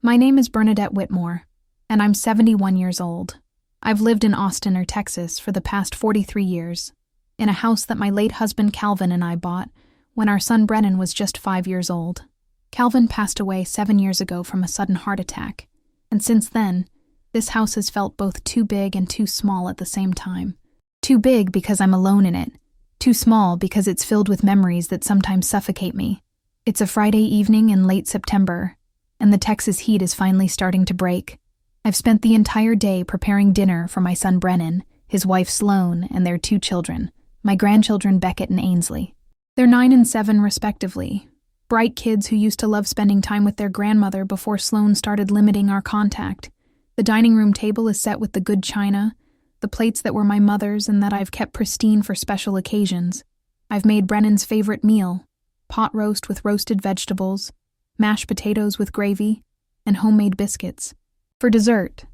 My name is Bernadette Whitmore, and I'm 71 years old. I've lived in Austin or Texas for the past 43 years, in a house that my late husband Calvin and I bought when our son Brennan was just 5 years old. Calvin passed away 7 years ago from a sudden heart attack, and since then, this house has felt both too big and too small at the same time. Too big because I'm alone in it, too small because it's filled with memories that sometimes suffocate me. It's a Friday evening in late September, and the Texas heat is finally starting to break. I've spent the entire day preparing dinner for my son Brennan, his wife Sloan, and their 2 children, my grandchildren Beckett and Ainsley. They're 9 and 7 respectively, bright kids who used to love spending time with their grandmother before Sloan started limiting our contact. The dining room table is set with the good china, the plates that were my mother's and that I've kept pristine for special occasions. I've made Brennan's favorite meal, pot roast with roasted vegetables, mashed potatoes with gravy, and homemade biscuits. For dessert,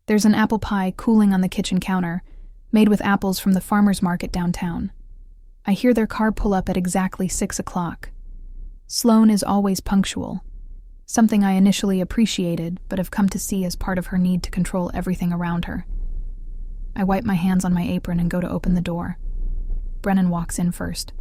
there's an apple pie cooling on the kitchen counter, made with apples from the farmer's market downtown. I hear their car pull up at exactly 6 o'clock. Sloan is always punctual, something I initially appreciated but have come to see as part of her need to control everything around her. I wipe my hands on my apron and go to open the door. Brennan walks in first.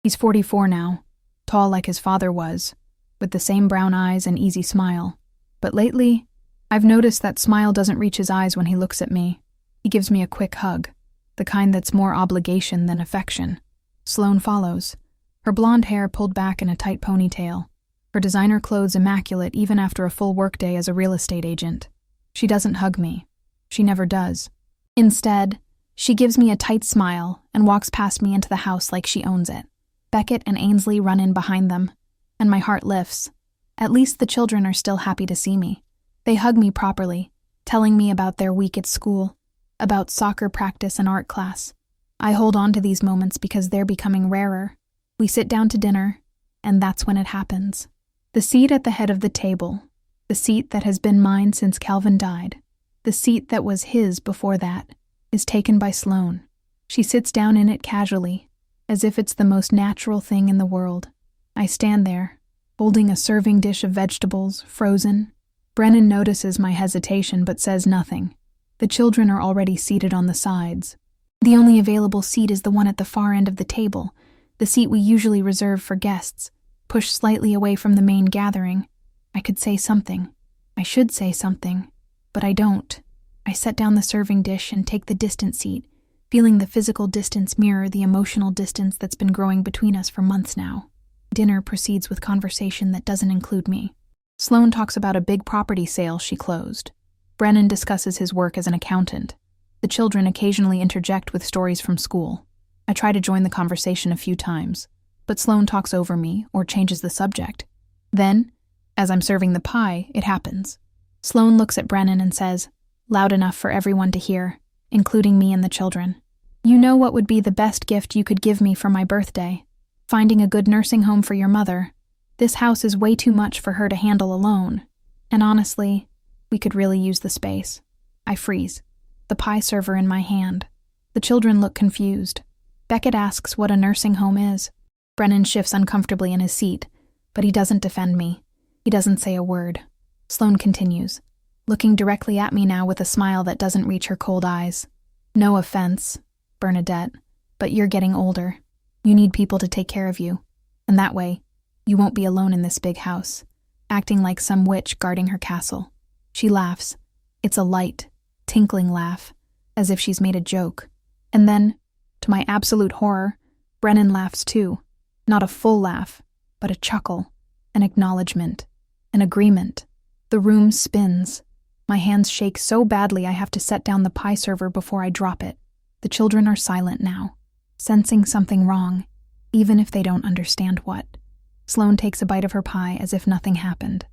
He's 44 now, tall like his father was, with the same brown eyes and easy smile. But lately, I've noticed that smile doesn't reach his eyes when he looks at me. He gives me a quick hug, the kind that's more obligation than affection. Sloan follows, her blonde hair pulled back in a tight ponytail, her designer clothes immaculate even after a full workday as a real estate agent. She doesn't hug me. She never does. Instead, she gives me a tight smile and walks past me into the house like she owns it. Beckett and Ainsley run in behind them, and my heart lifts. At least the children are still happy to see me. They hug me properly, telling me about their week at school, about soccer practice and art class. I hold on to these moments because they're becoming rarer. We sit down to dinner, and that's when it happens. The seat at the head of the table, the seat that has been mine since Calvin died, the seat that was his before that, is taken by Sloan. She sits down in it casually, as if it's the most natural thing in the world. I stand there, holding a serving dish of vegetables, frozen. Brennan notices my hesitation but says nothing. The children are already seated on the sides. The only available seat is the one at the far end of the table, the seat we usually reserve for guests, pushed slightly away from the main gathering. I could say something. I should say something, but I don't. I set down the serving dish and take the distant seat, feeling the physical distance mirror the emotional distance that's been growing between us for months now. Dinner proceeds with conversation that doesn't include me. Sloan talks about a big property sale she closed. Brennan discusses his work as an accountant. The children occasionally interject with stories from school. I try to join the conversation a few times, but Sloan talks over me or changes the subject. Then, as I'm serving the pie, it happens. Sloan looks at Brennan and says, loud enough for everyone to hear, including me and the children, "You know what would be the best gift you could give me for my birthday? Finding a good nursing home for your mother. This house is way too much for her to handle alone. And honestly, we could really use the space." I freeze, the pie server in my hand. The children look confused. Beckett asks what a nursing home is. Brennan shifts uncomfortably in his seat, but he doesn't defend me. He doesn't say a word. Sloan continues, looking directly at me now with a smile that doesn't reach her cold eyes. "No offense, Bernadette, but you're getting older. You need people to take care of you, and that way, you won't be alone in this big house, acting like some witch guarding her castle." She laughs. It's a light, tinkling laugh, as if she's made a joke. And then, to my absolute horror, Brennan laughs too. Not a full laugh, but a chuckle, an acknowledgement, an agreement. The room spins. My hands shake so badly I have to set down the pie server before I drop it. The children are silent now, sensing something wrong, even if they don't understand what. Sloan takes a bite of her pie as if nothing happened.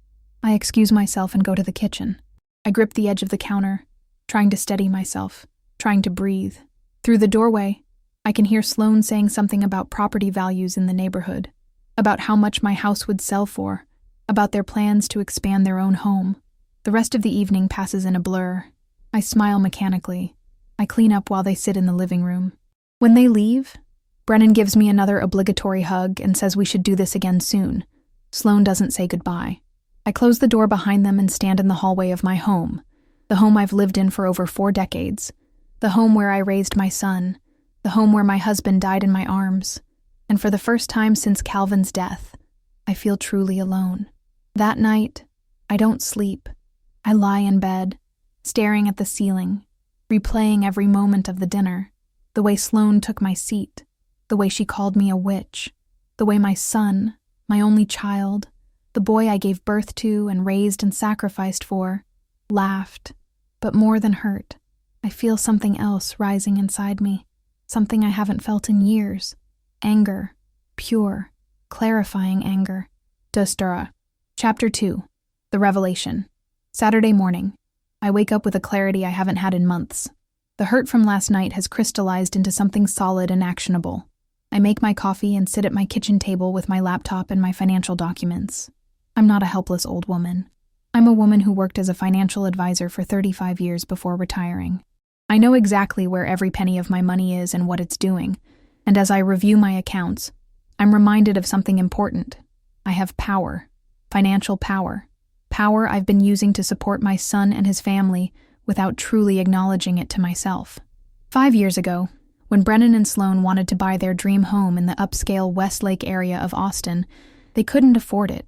I excuse myself and go to the kitchen. I grip the edge of the counter, trying to steady myself, trying to breathe. Through the doorway, I can hear Sloan saying something about property values in the neighborhood, about how much my house would sell for, about their plans to expand their own home. The rest of the evening passes in a blur. I smile mechanically. I clean up while they sit in the living room. When they leave, Brennan gives me another obligatory hug and says we should do this again soon. Sloan doesn't say goodbye. I close the door behind them and stand in the hallway of my home, the home I've lived in for over 4 decades, the home where I raised my son, the home where my husband died in my arms, and for the first time since Calvin's death, I feel truly alone. That night, I don't sleep. I lie in bed, staring at the ceiling, replaying every moment of the dinner, the way Sloane took my seat, the way she called me a witch, the way my son, my only child, the boy I gave birth to and raised and sacrificed for, laughed. But more than hurt, I feel something else rising inside me, something I haven't felt in years. Anger, pure, clarifying anger. Dostura. Chapter 2. The Revelation. Saturday morning. I wake up with a clarity I haven't had in months. The hurt from last night has crystallized into something solid and actionable. I make my coffee and sit at my kitchen table with my laptop and my financial documents. I'm not a helpless old woman. I'm a woman who worked as a financial advisor for 35 years before retiring. I know exactly where every penny of my money is and what it's doing, and as I review my accounts, I'm reminded of something important. I have power, financial power. Power I've been using to support my son and his family without truly acknowledging it to myself. 5 years ago, when Brennan and Sloane wanted to buy their dream home in the upscale Westlake area of Austin, they couldn't afford it.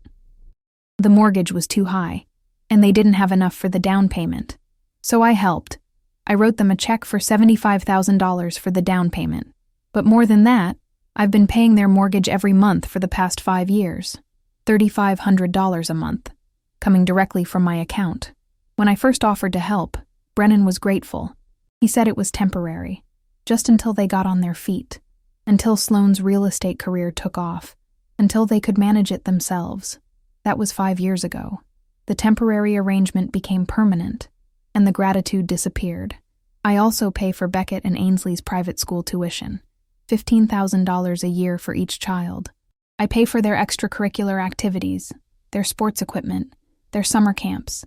The mortgage was too high, and they didn't have enough for the down payment. So I helped. I wrote them a check for $75,000 for the down payment. But more than that, I've been paying their mortgage every month for the past 5 years, $3,500 a month, coming directly from my account. When I first offered to help, Brennan was grateful. He said it was temporary, just until they got on their feet, until Sloane's real estate career took off, until they could manage it themselves. That was 5 years ago. The temporary arrangement became permanent, and the gratitude disappeared. I also pay for Beckett and Ainsley's private school tuition, $15,000 a year for each child. I pay for their extracurricular activities, their sports equipment, their summer camps.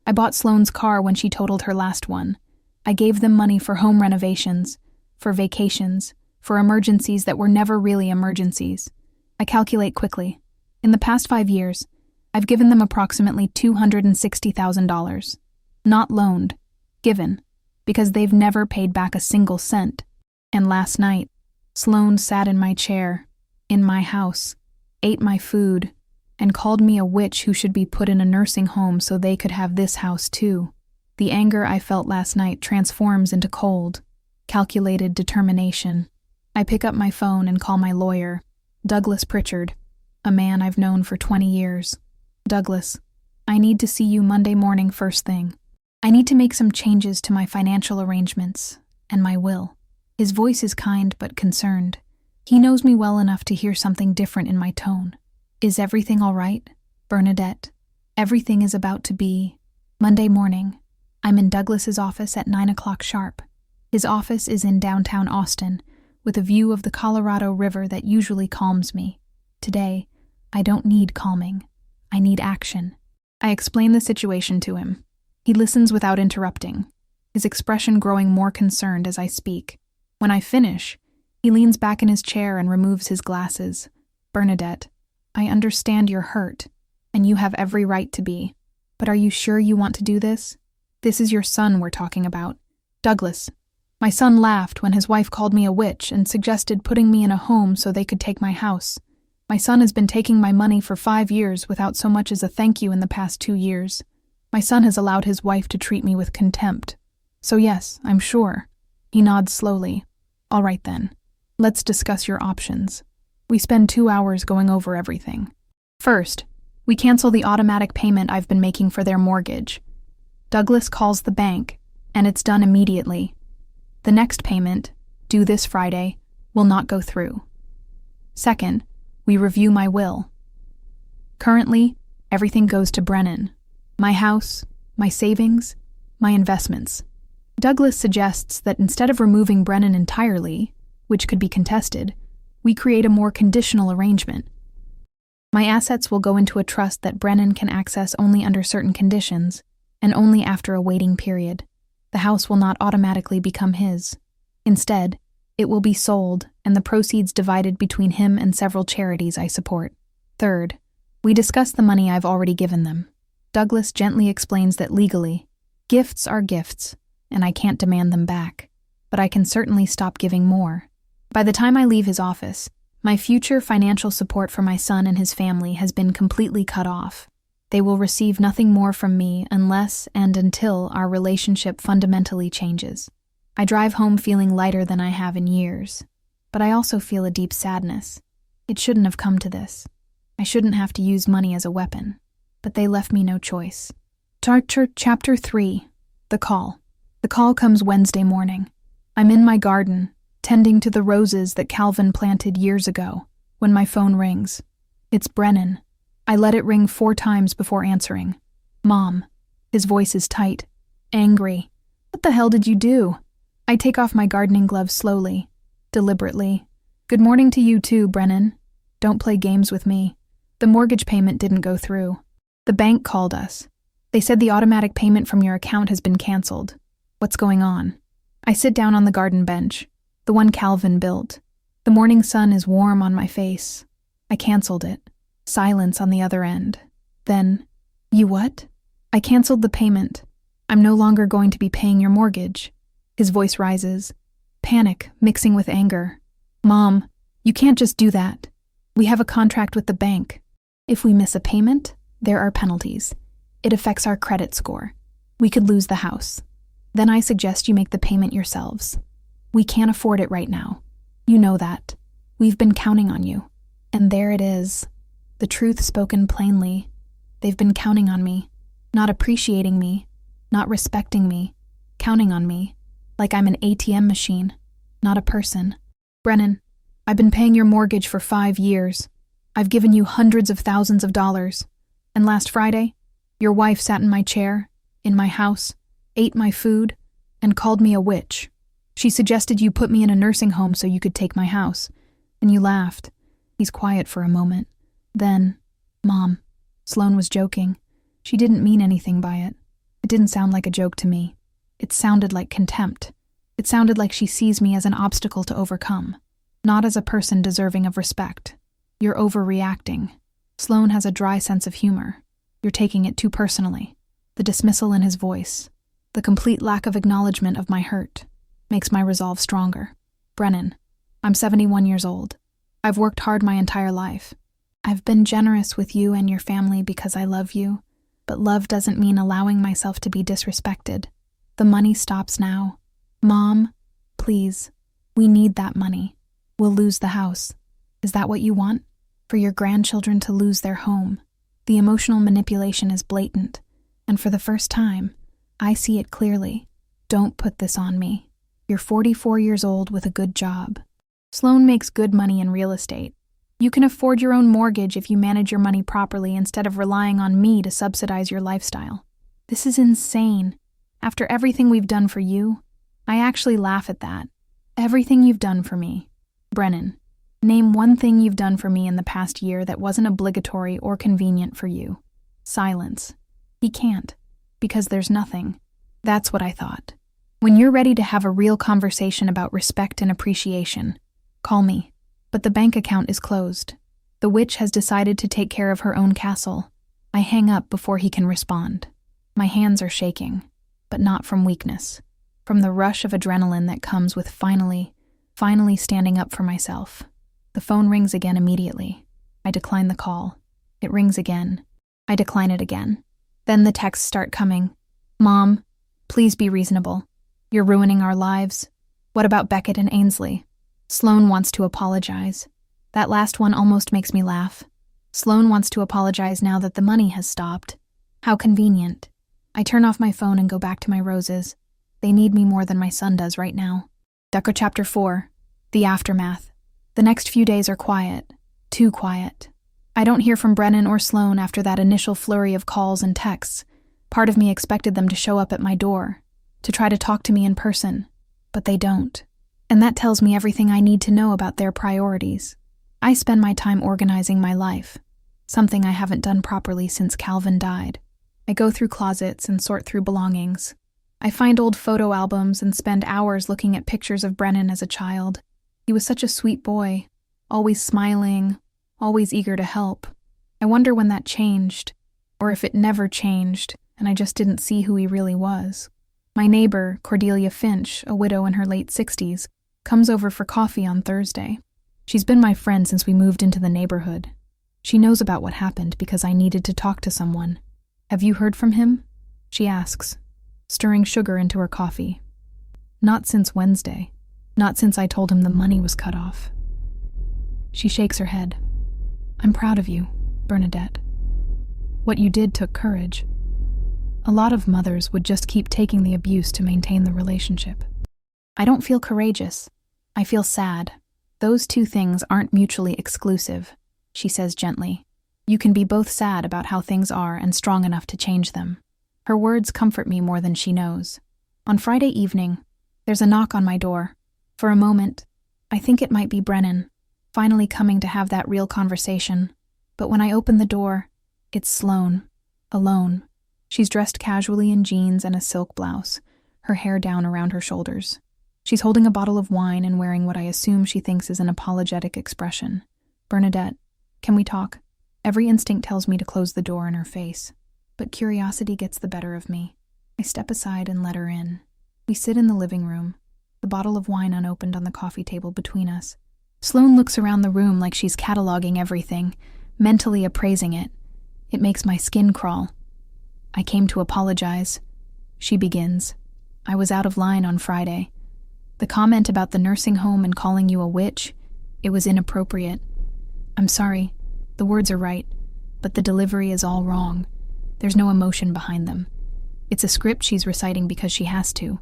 I bought Sloane's car when she totaled her last one. I gave them money for home renovations, for vacations, for emergencies that were never really emergencies. I calculate quickly. In the past 5 years, I've given them approximately $260,000. Not loaned, given, because they've never paid back a single cent. And last night, Sloane sat in my chair, in my house, ate my food, and called me a witch who should be put in a nursing home so they could have this house too. The anger I felt last night transforms into cold, calculated determination. I pick up my phone and call my lawyer, Douglas Pritchard, a man I've known for 20 years. Douglas, I need to see you Monday morning first thing. I need to make some changes to my financial arrangements and my will. His voice is kind but concerned. He knows me well enough to hear something different in my tone. Is everything all right, Bernadette? Everything is about to be. Monday morning. I'm in Douglas's office at 9 o'clock sharp. His office is in downtown Austin, with a view of the Colorado River that usually calms me. Today, I don't need calming. I need action. I explain the situation to him. He listens without interrupting, his expression growing more concerned as I speak. When I finish, he leans back in his chair and removes his glasses. Bernadette, I understand you're hurt, and you have every right to be. But are you sure you want to do this? This is your son we're talking about. Douglas, my son laughed when his wife called me a witch and suggested putting me in a home so they could take my house. My son has been taking my money for 5 years without so much as a thank you in the past 2 years. My son has allowed his wife to treat me with contempt. So yes, I'm sure. He nods slowly. All right then. Let's discuss your options. We spend 2 hours going over everything. First, we cancel the automatic payment I've been making for their mortgage. Douglas calls the bank, and it's done immediately. The next payment, due this Friday, will not go through. Second, we review my will. Currently, everything goes to Brennan. My house, my savings, my investments. Douglas suggests that instead of removing Brennan entirely, which could be contested, we create a more conditional arrangement. My assets will go into a trust that Brennan can access only under certain conditions, and only after a waiting period. The house will not automatically become his. Instead, it will be sold and the proceeds divided between him and several charities I support. Third, we discuss the money I've already given them. Douglas gently explains that legally, gifts are gifts, and I can't demand them back, but I can certainly stop giving more. By the time I leave his office, my future financial support for my son and his family has been completely cut off. They will receive nothing more from me unless and until our relationship fundamentally changes. I drive home feeling lighter than I have in years, but I also feel a deep sadness. It shouldn't have come to this. I shouldn't have to use money as a weapon, but they left me no choice. Chapter 3. The Call. The call comes Wednesday morning. I'm in my garden, tending to the roses that Calvin planted years ago, when my phone rings. It's Brennan. I let it ring 4 times before answering. Mom. His voice is tight, angry. What the hell did you do? I take off my gardening gloves slowly, deliberately. Good morning to you too, Brennan. Don't play games with me. The mortgage payment didn't go through. The bank called us. They said the automatic payment from your account has been canceled. What's going on? I sit down on the garden bench, the one Calvin built. The morning sun is warm on my face. I canceled it. Silence on the other end. Then, you what? I canceled the payment. I'm no longer going to be paying your mortgage. His voice rises, panic mixing with anger. Mom, you can't just do that. We have a contract with the bank. If we miss a payment, there are penalties. It affects our credit score. We could lose the house. Then I suggest you make the payment yourselves. We can't afford it right now. You know that. We've been counting on you. And there it is. The truth spoken plainly. They've been counting on me, not appreciating me, not respecting me, counting on me, like I'm an ATM machine, not a person. Brennan, I've been paying your mortgage for 5 years. I've given you hundreds of thousands of dollars. And last Friday, your wife sat in my chair, in my house, ate my food, and called me a witch. She suggested you put me in a nursing home so you could take my house. And you laughed. He's quiet for a moment. Then, Mom, Sloan was joking. She didn't mean anything by it. It didn't sound like a joke to me. It sounded like contempt. It sounded like she sees me as an obstacle to overcome, not as a person deserving of respect. You're overreacting. Sloan has a dry sense of humor. You're taking it too personally. The dismissal in his voice, the complete lack of acknowledgement of my hurt, makes my resolve stronger. Brennan, I'm 71 years old. I've worked hard my entire life. I've been generous with you and your family because I love you, but love doesn't mean allowing myself to be disrespected. The money stops now. Mom, please, we need that money. We'll lose the house. Is that what you want? For your grandchildren to lose their home. The emotional manipulation is blatant, and for the first time, I see it clearly. Don't put this on me. You're 44 years old with a good job. Sloan makes good money in real estate. You can afford your own mortgage if you manage your money properly instead of relying on me to subsidize your lifestyle. This is insane. After everything we've done for you, I actually laugh at that. Everything you've done for me. Brennan, name one thing you've done for me in the past year that wasn't obligatory or convenient for you. Silence. He can't, because there's nothing. That's what I thought. When you're ready to have a real conversation about respect and appreciation, call me. But the bank account is closed. The witch has decided to take care of her own castle. I hang up before he can respond. My hands are shaking, but not from weakness. From the rush of adrenaline that comes with finally standing up for myself. The phone rings again immediately. I decline the call. It rings again. I decline it again. Then the texts start coming. Mom, please be reasonable. You're ruining our lives. What about Beckett and Ainsley? Sloan wants to apologize. That last one almost makes me laugh. Sloan wants to apologize now that the money has stopped. How convenient. I turn off my phone and go back to my roses. They need me more than my son does right now. Chapter 4. The Aftermath. The next few days are quiet. Too quiet. I don't hear from Brennan or Sloan after that initial flurry of calls and texts. Part of me expected them to show up at my door, to try to talk to me in person, but they don't. And that tells me everything I need to know about their priorities. I spend my time organizing my life, something I haven't done properly since Calvin died. I go through closets and sort through belongings. I find old photo albums and spend hours looking at pictures of Brennan as a child. He was such a sweet boy, always smiling, always eager to help. I wonder when that changed. or if it never changed and I just didn't see who he really was. My neighbor, Cordelia Finch, a widow in her late 60s, comes over for coffee on Thursday. She's been my friend since we moved into the neighborhood. She knows about what happened because I needed to talk to someone. "Have you heard from him?" she asks, stirring sugar into her coffee. "Not since Wednesday. Not since I told him the money was cut off." She shakes her head. "I'm proud of you, Bernadette. What you did took courage. A lot of mothers would just keep taking the abuse to maintain the relationship." "I don't feel courageous. I feel sad. Those two things aren't mutually exclusive," she says gently. "You can be both sad about how things are and strong enough to change them." Her words comfort me more than she knows. On Friday evening, there's a knock on my door. For a moment, I think it might be Brennan, finally coming to have that real conversation. But when I open the door, it's Sloane, alone. She's dressed casually in jeans and a silk blouse, her hair down around her shoulders. She's holding a bottle of wine and wearing what I assume she thinks is an apologetic expression. "Bernadette, can we talk?" Every instinct tells me to close the door in her face, but curiosity gets the better of me. I step aside and let her in. We sit in the living room, the bottle of wine unopened on the coffee table between us. Sloane looks around the room like she's cataloging everything, mentally appraising it. It makes my skin crawl. "I came to apologize," she begins. "I was out of line on Friday. The comment about the nursing home and calling you a witch, it was inappropriate. I'm sorry, the words are right, but the delivery is all wrong. There's no emotion behind them. It's a script she's reciting because she has to,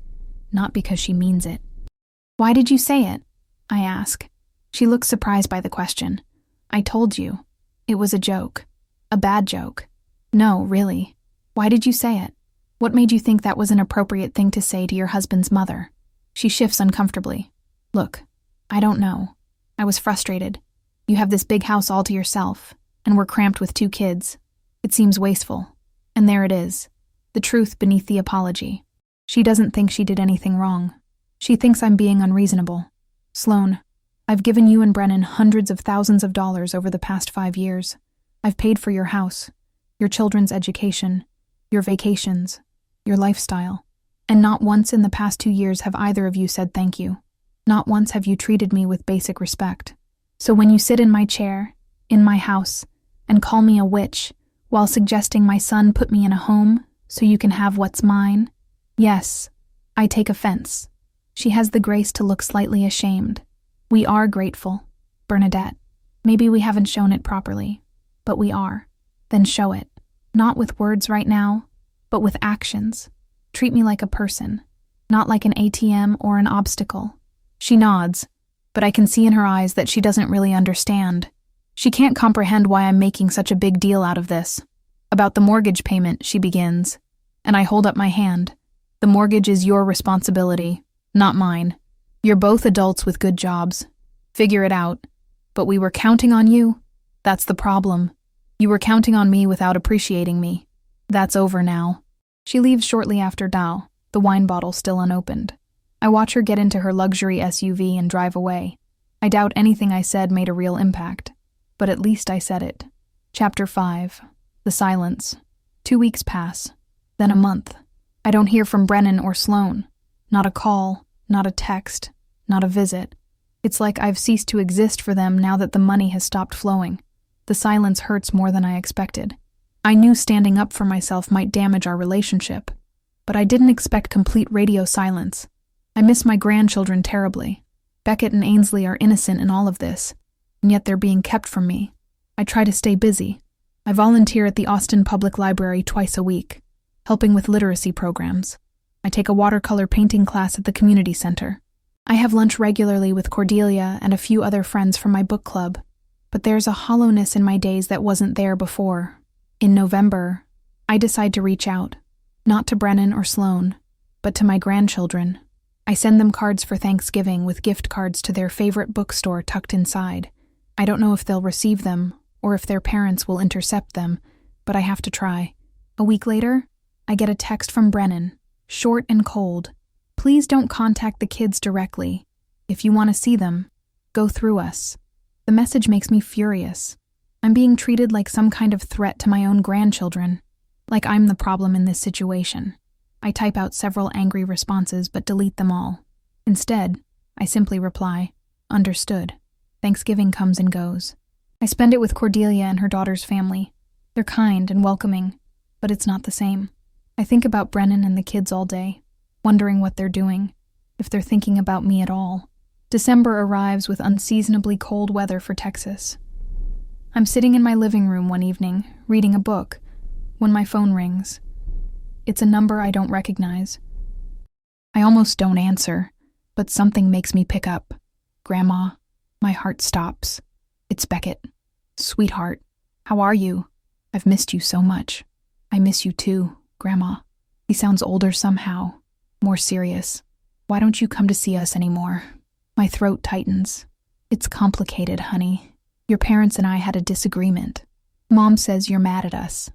not because she means it." "Why did you say it?" I ask. She looks surprised by the question. "I told you. It was a joke. A bad joke." "No, really. Why did you say it? What made you think that was an appropriate thing to say to your husband's mother?" She shifts uncomfortably. "Look, I don't know. I was frustrated. You have this big house all to yourself, and we're cramped with 2 kids. It seems wasteful. And there it is. The truth beneath the apology. She doesn't think she did anything wrong. She thinks I'm being unreasonable. Sloane, I've given you and Brennan hundreds of thousands of dollars over the past 5 years. I've paid for your house, your children's education, your vacations, your lifestyle. And not once in the past 2 years have either of you said thank you. Not once have you treated me with basic respect. So when you sit in my chair, in my house, and call me a witch, while suggesting my son put me in a home so you can have what's mine, yes, I take offense." She has the grace to look slightly ashamed. "We are grateful, Bernadette. Maybe we haven't shown it properly, but we are. Then show it. Not with words right now, but with actions. Treat me like a person, not like an ATM or an obstacle." She nods, but I can see in her eyes that she doesn't really understand. She can't comprehend why I'm making such a big deal out of this. "About the mortgage payment," she begins, and I hold up my hand. "The mortgage is your responsibility, not mine. You're both adults with good jobs. Figure it out. But we were counting on you. That's the problem. You were counting on me without appreciating me. That's over now." She leaves shortly after Dao, the wine bottle still unopened. I watch her get into her luxury SUV and drive away. I doubt anything I said made a real impact, but at least I said it. Chapter 5. The Silence. 2 weeks pass, then a month. I don't hear from Brennan or Sloane. Not a call, not a text, not a visit. It's like I've ceased to exist for them now that the money has stopped flowing. The silence hurts more than I expected. I knew standing up for myself might damage our relationship, but I didn't expect complete radio silence. I miss my grandchildren terribly. Beckett and Ainsley are innocent in all of this, and yet they're being kept from me. I try to stay busy. I volunteer at the Austin Public Library twice a week, helping with literacy programs. I take a watercolor painting class at the community center. I have lunch regularly with Cordelia and a few other friends from my book club, but there's a hollowness in my days that wasn't there before. In November, I decide to reach out, not to Brennan or Sloane, but to my grandchildren. I send them cards for Thanksgiving with gift cards to their favorite bookstore tucked inside. I don't know if they'll receive them or if their parents will intercept them, but I have to try. A week later, I get a text from Brennan, short and cold. "Please don't contact the kids directly. If you want to see them, go through us." The message makes me furious. I'm being treated like some kind of threat to my own grandchildren. Like I'm the problem in this situation. I type out several angry responses but delete them all. Instead, I simply reply, "Understood." Thanksgiving comes and goes. I spend it with Cordelia and her daughter's family. They're kind and welcoming, but it's not the same. I think about Brennan and the kids all day, wondering what they're doing, if they're thinking about me at all. December arrives with unseasonably cold weather for Texas. I'm sitting in my living room one evening, reading a book, when my phone rings. It's a number I don't recognize. I almost don't answer, but something makes me pick up. "Grandma." My heart stops. It's Beckett. "Sweetheart, how are you? I've missed you so much." "I miss you too, Grandma." He sounds older somehow, more serious. "Why don't you come to see us anymore?" My throat tightens. "It's complicated, honey. Your parents and I had a disagreement. Mom says you're mad at us,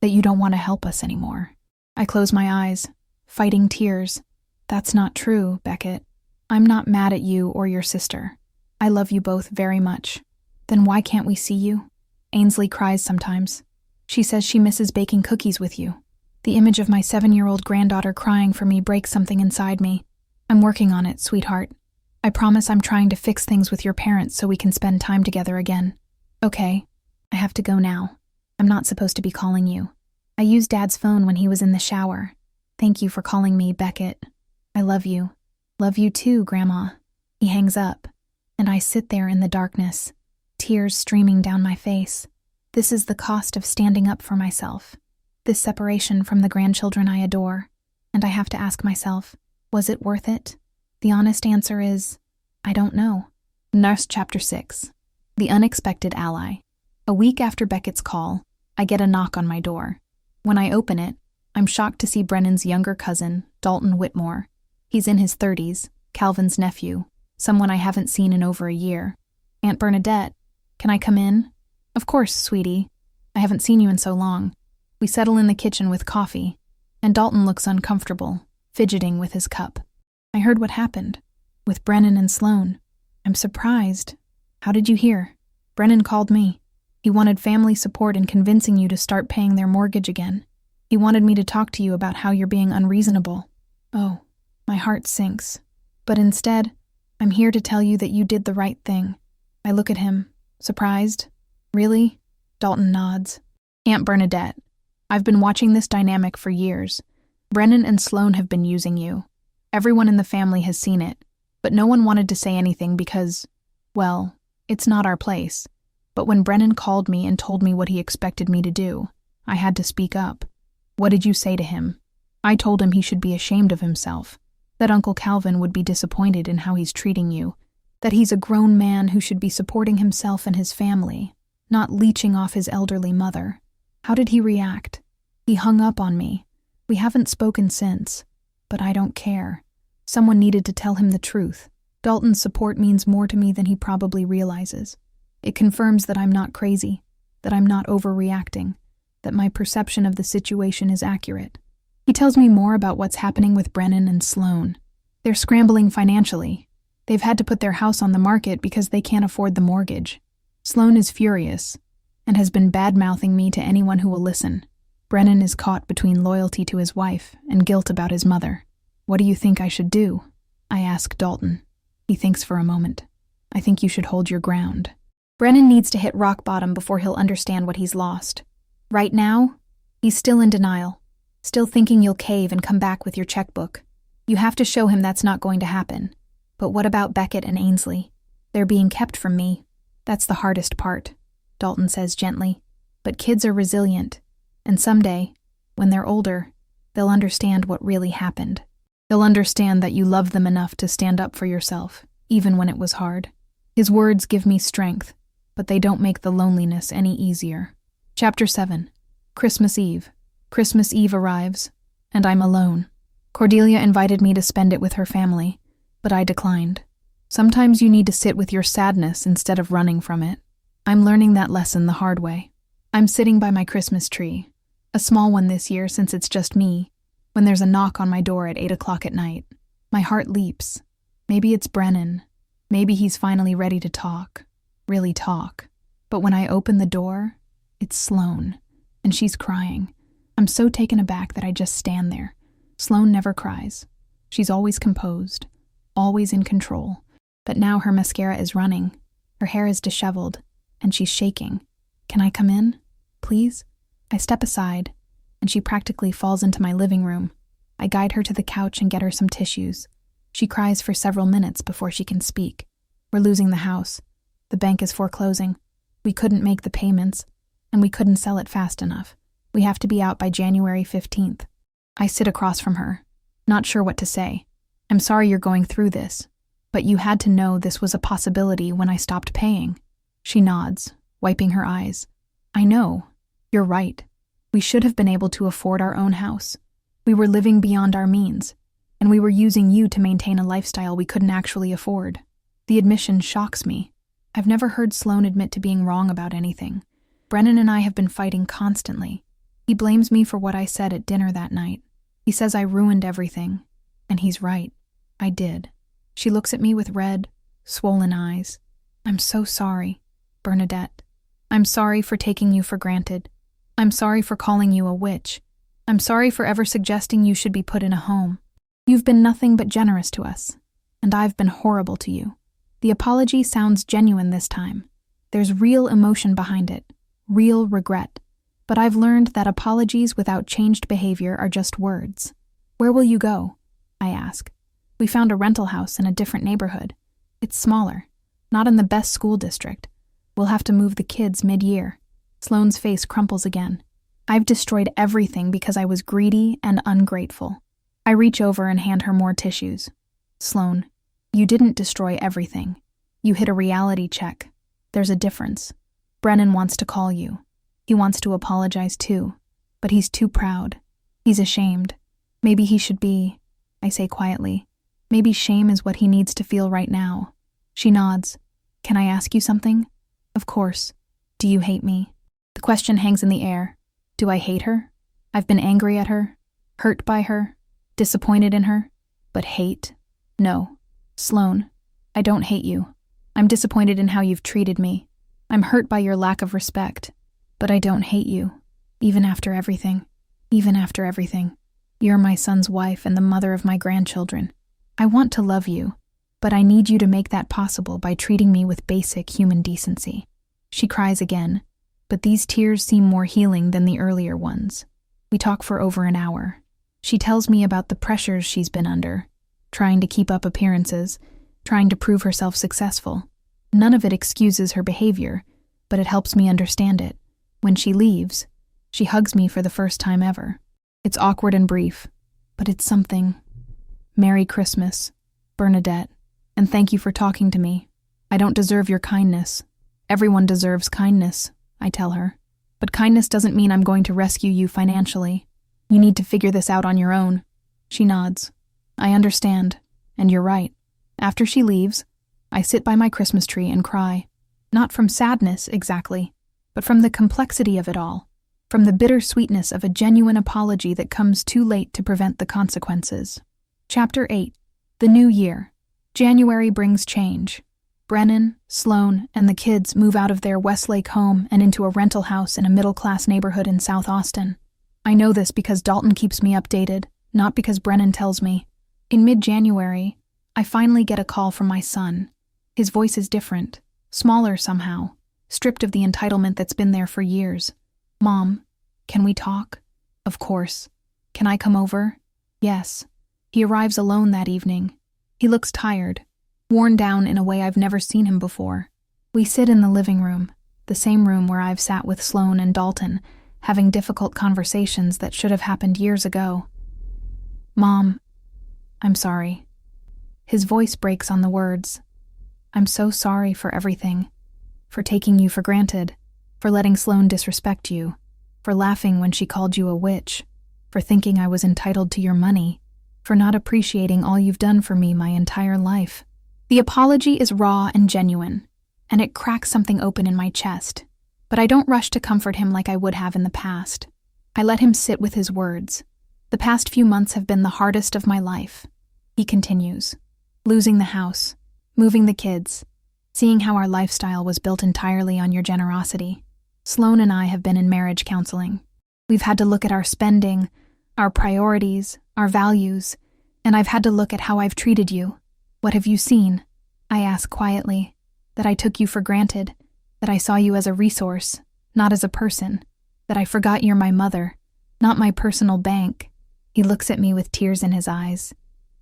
that you don't want to help us anymore." I close my eyes, fighting tears. "That's not true, Beckett. I'm not mad at you or your sister. I love you both very much." "Then why can't we see you?" Ainsley cries sometimes. She says she misses baking cookies with you. The image of my 7-year-old granddaughter crying for me breaks something inside me. "I'm working on it, sweetheart. I promise I'm trying to fix things with your parents so we can spend time together again." "Okay, I have to go now. I'm not supposed to be calling you. I used Dad's phone when he was in the shower. Thank you for calling me, Beckett. I love you." "Love you too, Grandma." He hangs up, and I sit there in the darkness, tears streaming down my face. This is the cost of standing up for myself. This separation from the grandchildren I adore. And I have to ask myself, was it worth it? The honest answer is, I don't know. Nurse Chapter 6. The Unexpected Ally. A week after Beckett's call, I get a knock on my door. When I open it, I'm shocked to see Brennan's younger cousin, Dalton Whitmore. He's in his 30s, Calvin's nephew, someone I haven't seen in over a year. "Aunt Bernadette, can I come in?" "Of course, sweetie. I haven't seen you in so long." We settle in the kitchen with coffee, and Dalton looks uncomfortable, fidgeting with his cup. "I heard what happened, with Brennan and Sloan." "I'm surprised. How did you hear?" "Brennan called me. He wanted family support in convincing you to start paying their mortgage again. He wanted me to talk to you about how you're being unreasonable." "Oh." My heart sinks. "But instead, I'm here to tell you that you did the right thing." I look at him, surprised. "Really?" Dalton nods. "Aunt Bernadette, I've been watching this dynamic for years. Brennan and Sloan have been using you. Everyone in the family has seen it, but no one wanted to say anything because, well, it's not our place. But when Brennan called me and told me what he expected me to do, I had to speak up." "What did you say to him?" "I told him he should be ashamed of himself, that Uncle Calvin would be disappointed in how he's treating you, that he's a grown man who should be supporting himself and his family, not leeching off his elderly mother." "How did he react?" "He hung up on me. We haven't spoken since, but I don't care. Someone needed to tell him the truth. Dalton's support means more to me than he probably realizes. It confirms that I'm not crazy, that I'm not overreacting, that my perception of the situation is accurate. He tells me more about what's happening with Brennan and Sloan. They're scrambling financially. They've had to put their house on the market because they can't afford the mortgage. Sloan is furious and has been bad-mouthing me to anyone who will listen. Brennan is caught between loyalty to his wife and guilt about his mother. "What do you think I should do?" I ask Dalton. He thinks for a moment. "I think you should hold your ground." Brennan needs to hit rock bottom before he'll understand what he's lost. Right now, he's still in denial, still thinking you'll cave and come back with your checkbook. You have to show him that's not going to happen. But what about Beckett and Ainsley? They're being kept from me. That's the hardest part, Dalton says gently. But kids are resilient, and someday, when they're older, they'll understand what really happened. They'll understand that you love them enough to stand up for yourself, even when it was hard. His words give me strength, but they don't make the loneliness any easier. Chapter 7. Christmas Eve. Christmas Eve arrives, and I'm alone. Cordelia invited me to spend it with her family, but I declined. Sometimes you need to sit with your sadness instead of running from it. I'm learning that lesson the hard way. I'm sitting by my Christmas tree, a small one this year since it's just me, when there's a knock on my door at 8 o'clock at night. My heart leaps. Maybe it's Brennan. Maybe he's finally ready to talk, really talk. But when I open the door, it's Sloan, and she's crying. I'm so taken aback that I just stand there. Sloane never cries. She's always composed, always in control. But now her mascara is running, her hair is disheveled, and she's shaking. Can I come in? Please? I step aside, and she practically falls into my living room. I guide her to the couch and get her some tissues. She cries for several minutes before she can speak. We're losing the house. The bank is foreclosing. We couldn't make the payments, and we couldn't sell it fast enough. We have to be out by January 15th. I sit across from her, not sure what to say. I'm sorry you're going through this, but you had to know this was a possibility when I stopped paying. She nods, wiping her eyes. I know. You're right. We should have been able to afford our own house. We were living beyond our means, and we were using you to maintain a lifestyle we couldn't actually afford. The admission shocks me. I've never heard Sloane admit to being wrong about anything. Brennan and I have been fighting constantly. He blames me for what I said at dinner that night. He says I ruined everything, and he's right. I did. She looks at me with red, swollen eyes. I'm so sorry, Bernadette. I'm sorry for taking you for granted. I'm sorry for calling you a witch. I'm sorry for ever suggesting you should be put in a home. You've been nothing but generous to us, and I've been horrible to you. The apology sounds genuine this time. There's real emotion behind it, real regret. But I've learned that apologies without changed behavior are just words. Where will you go? I ask. We found a rental house in a different neighborhood. It's smaller, not in the best school district. We'll have to move the kids mid-year. Sloane's face crumples again. I've destroyed everything because I was greedy and ungrateful. I reach over and hand her more tissues. Sloane, you didn't destroy everything. You hit a reality check. There's a difference. Brennan wants to call you. He wants to apologize too, but he's too proud. He's ashamed. Maybe he should be, I say quietly. Maybe shame is what he needs to feel right now. She nods. Can I ask you something? Of course. Do you hate me? The question hangs in the air. Do I hate her? I've been angry at her, hurt by her, disappointed in her, but hate? No. Sloane, I don't hate you. I'm disappointed in how you've treated me. I'm hurt by your lack of respect. But I don't hate you, even after everything. Even after everything. You're my son's wife and the mother of my grandchildren. I want to love you, but I need you to make that possible by treating me with basic human decency. She cries again, but these tears seem more healing than the earlier ones. We talk for over an hour. She tells me about the pressures she's been under, trying to keep up appearances, trying to prove herself successful. None of it excuses her behavior, but it helps me understand it. When she leaves, she hugs me for the first time ever. It's awkward and brief, but it's something. Merry Christmas, Bernadette, and thank you for talking to me. I don't deserve your kindness. Everyone deserves kindness, I tell her. But kindness doesn't mean I'm going to rescue you financially. You need to figure this out on your own. She nods. I understand, and you're right. After she leaves, I sit by my Christmas tree and cry. Not from sadness, exactly, but from the complexity of it all, from the bittersweetness of a genuine apology that comes too late to prevent the consequences. Chapter 8. The New Year. January brings change. Brennan, Sloane, and the kids move out of their Westlake home and into a rental house in a middle-class neighborhood in South Austin. I know this because Dalton keeps me updated, not because Brennan tells me. In mid-January, I finally get a call from my son. His voice is different, smaller somehow, stripped of the entitlement that's been there for years. Mom, can we talk? Of course. Can I come over? Yes. He arrives alone that evening. He looks tired, worn down in a way I've never seen him before. We sit in the living room, the same room where I've sat with Sloane and Dalton, having difficult conversations that should have happened years ago. Mom, I'm sorry. His voice breaks on the words. I'm so sorry for everything. For taking you for granted. For letting Sloane disrespect you. For laughing when she called you a witch. For thinking I was entitled to your money. For not appreciating all you've done for me my entire life. The apology is raw and genuine, and it cracks something open in my chest. But I don't rush to comfort him like I would have in the past. I let him sit with his words. The past few months have been the hardest of my life. He continues. Losing the house, moving the kids, seeing how our lifestyle was built entirely on your generosity. Sloane and I have been in marriage counseling. We've had to look at our spending, our priorities, our values, and I've had to look at how I've treated you. What have you seen? I ask quietly. That I took you for granted, that I saw you as a resource, not as a person, that I forgot you're my mother, not my personal bank. He looks at me with tears in his eyes.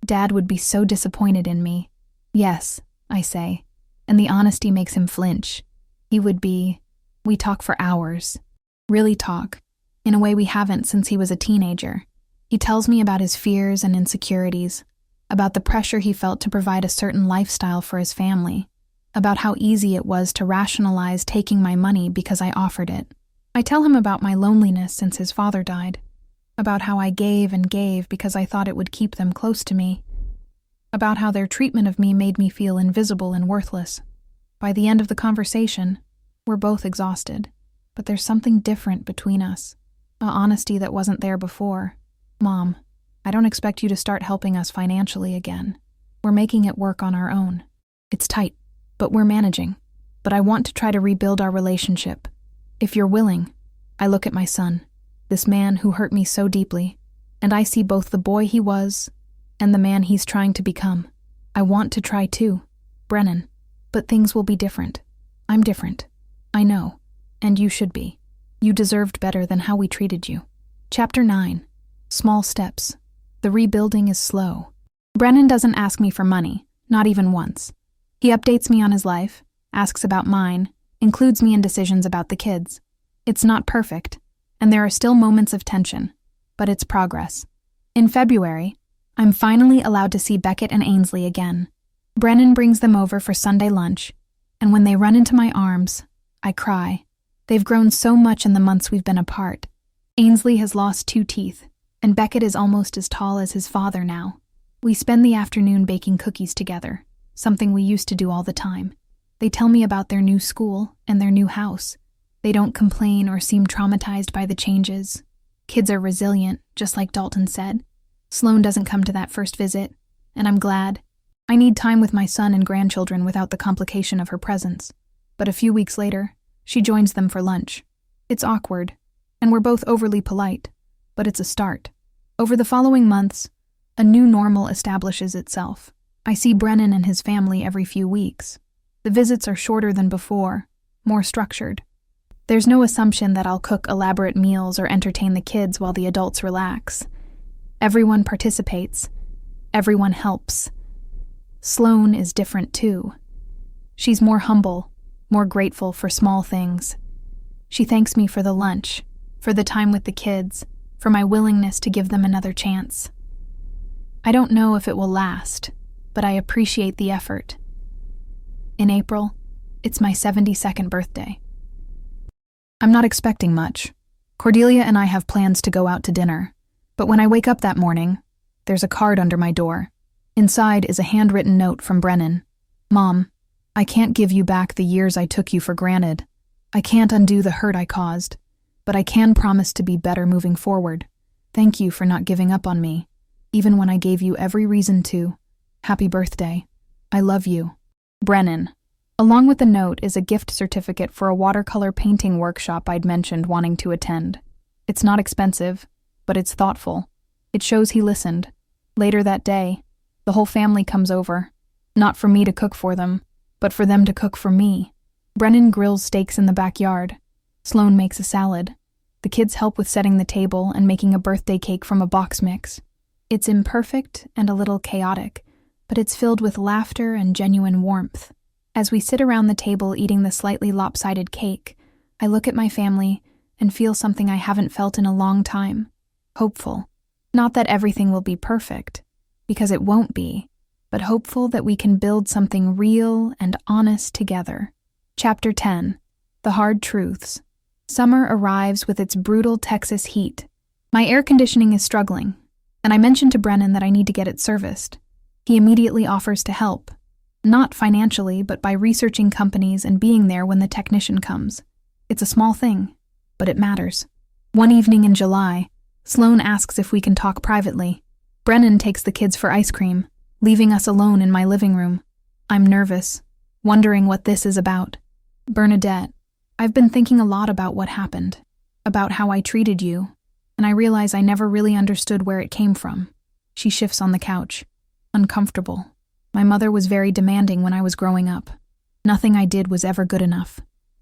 Dad would be so disappointed in me. Yes, I say, and the honesty makes him flinch. He would be. We talk for hours. Really talk, in a way we haven't since he was a teenager. He tells me about his fears and insecurities, about the pressure he felt to provide a certain lifestyle for his family, about how easy it was to rationalize taking my money because I offered it. I tell him about my loneliness since his father died, about how I gave and gave because I thought it would keep them close to me, about how their treatment of me made me feel invisible and worthless. By the end of the conversation, we're both exhausted, but there's something different between us, a honesty that wasn't there before. Mom, I don't expect you to start helping us financially again. We're making it work on our own. It's tight, but we're managing. But I want to try to rebuild our relationship. If you're willing. I look at my son, this man who hurt me so deeply, and I see both the boy he was and the man he's trying to become. I want to try too, Brennan, but things will be different. I'm different. I know, and you should be. You deserved better than how we treated you. Chapter 9. Small steps. The rebuilding is slow. Brennan doesn't ask me for money, not even once. He updates me on his life, asks about mine, includes me in decisions about the kids. It's not perfect, and there are still moments of tension, but it's progress. In February, I'm finally allowed to see Beckett and Ainsley again. Brennan brings them over for Sunday lunch, and when they run into my arms, I cry. They've grown so much in the months we've been apart. Ainsley has lost 2 teeth, and Beckett is almost as tall as his father now. We spend the afternoon baking cookies together, something we used to do all the time. They tell me about their new school and their new house. They don't complain or seem traumatized by the changes. Kids are resilient, just like Dalton said. Sloan doesn't come to that first visit, and I'm glad. I need time with my son and grandchildren without the complication of her presence. But a few weeks later, she joins them for lunch. It's awkward, and we're both overly polite, but it's a start. Over the following months, a new normal establishes itself. I see Brennan and his family every few weeks. The visits are shorter than before, more structured. There's no assumption that I'll cook elaborate meals or entertain the kids while the adults relax. Everyone participates. Everyone helps. Sloan is different too. She's more humble, more grateful for small things. She thanks me for the lunch, for the time with the kids, for my willingness to give them another chance. I don't know if it will last, but I appreciate the effort. In April, it's my 72nd birthday. I'm not expecting much. Cordelia and I have plans to go out to dinner, but when I wake up that morning, there's a card under my door. Inside is a handwritten note from Brennan. Mom, I can't give you back the years I took you for granted. I can't undo the hurt I caused, but I can promise to be better moving forward. Thank you for not giving up on me, even when I gave you every reason to. Happy birthday. I love you. Brennan. Along with the note is a gift certificate for a watercolor painting workshop I'd mentioned wanting to attend. It's not expensive, but it's thoughtful. It shows he listened. Later that day, the whole family comes over. Not for me to cook for them, but for them to cook for me. Brennan grills steaks in the backyard. Sloan makes a salad. The kids help with setting the table and making a birthday cake from a box mix. It's imperfect and a little chaotic, but it's filled with laughter and genuine warmth. As we sit around the table eating the slightly lopsided cake, I look at my family and feel something I haven't felt in a long time. Hopeful. Not that everything will be perfect, because it won't be, but hopeful that we can build something real and honest together. Chapter 10. The Hard Truths. Summer arrives with its brutal Texas heat. My air conditioning is struggling, and I mention to Brennan that I need to get it serviced. He immediately offers to help. Not financially, but by researching companies and being there when the technician comes. It's a small thing, but it matters. One evening in July, Sloan asks if we can talk privately. Brennan takes the kids for ice cream, leaving us alone in my living room. I'm nervous, wondering what this is about. Bernadette, I've been thinking a lot about what happened, about how I treated you, and I realize I never really understood where it came from. She shifts on the couch. Uncomfortable. My mother was very demanding when I was growing up. Nothing I did was ever good enough.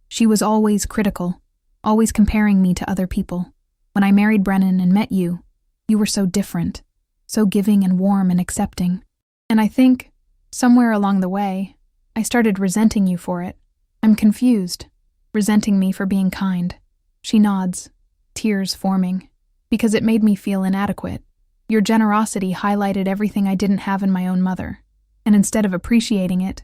She was always critical, always comparing me to other people. When I married Brennan and met you, you were so different, so giving and warm and accepting. And I think, somewhere along the way, I started resenting you for it. I'm confused, resenting me for being kind. She nods, tears forming, because it made me feel inadequate. Your generosity highlighted everything I didn't have in my own mother, and instead of appreciating it,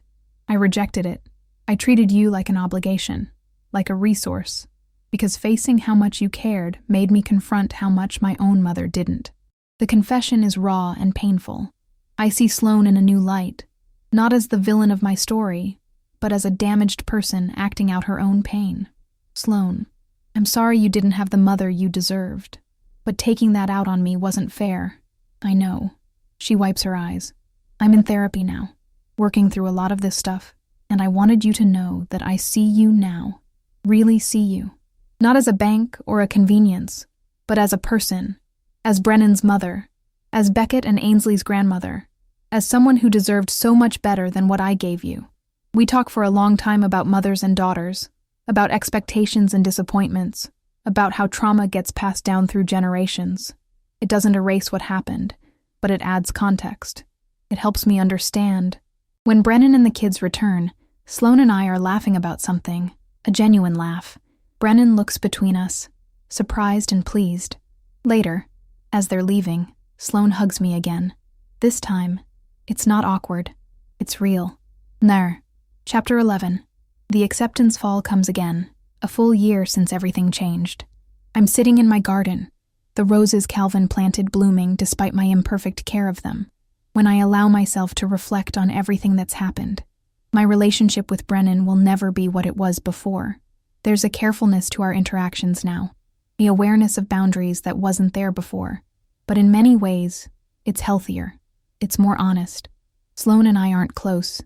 I rejected it. I treated you like an obligation, like a resource, because facing how much you cared made me confront how much my own mother didn't. The confession is raw and painful. I see Sloane in a new light, not as the villain of my story, but as a damaged person acting out her own pain. Sloane, I'm sorry you didn't have the mother you deserved, but taking that out on me wasn't fair. I know. She wipes her eyes. I'm in therapy now, working through a lot of this stuff, and I wanted you to know that I see you now, really see you. Not as a bank or a convenience, but as a person, as Brennan's mother, as Beckett and Ainsley's grandmother, as someone who deserved so much better than what I gave you. We talk for a long time about mothers and daughters, about expectations and disappointments, about how trauma gets passed down through generations. It doesn't erase what happened, but it adds context. It helps me understand. When Brennan and the kids return, Sloane and I are laughing about something, a genuine laugh. Brennan looks between us, surprised and pleased. Later, as they're leaving, Sloane hugs me again. This time, it's not awkward. It's real. There. Chapter 11. The acceptance fall comes again, a full year since everything changed. I'm sitting in my garden, the roses Calvin planted blooming despite my imperfect care of them, when I allow myself to reflect on everything that's happened. My relationship with Brennan will never be what it was before. There's a carefulness to our interactions now, the awareness of boundaries that wasn't there before. But in many ways, it's healthier. It's more honest. Sloane and I aren't close,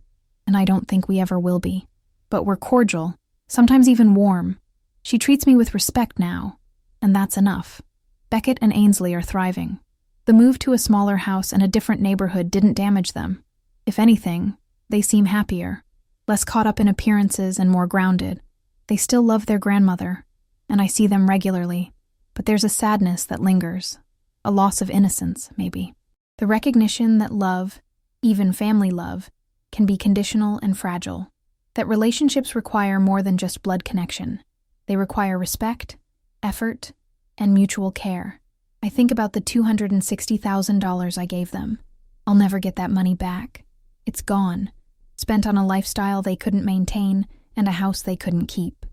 and I don't think we ever will be. But we're cordial, sometimes even warm. She treats me with respect now, and that's enough. Beckett and Ainsley are thriving. The move to a smaller house and a different neighborhood didn't damage them. If anything, they seem happier, less caught up in appearances and more grounded. They still love their grandmother, and I see them regularly, but there's a sadness that lingers, a loss of innocence, maybe. The recognition that love, even family love, can be conditional and fragile, that relationships require more than just blood connection. They require respect, effort, and mutual care. I think about the $260,000 I gave them. I'll never get that money back. It's gone, spent on a lifestyle they couldn't maintain and a house they couldn't keep.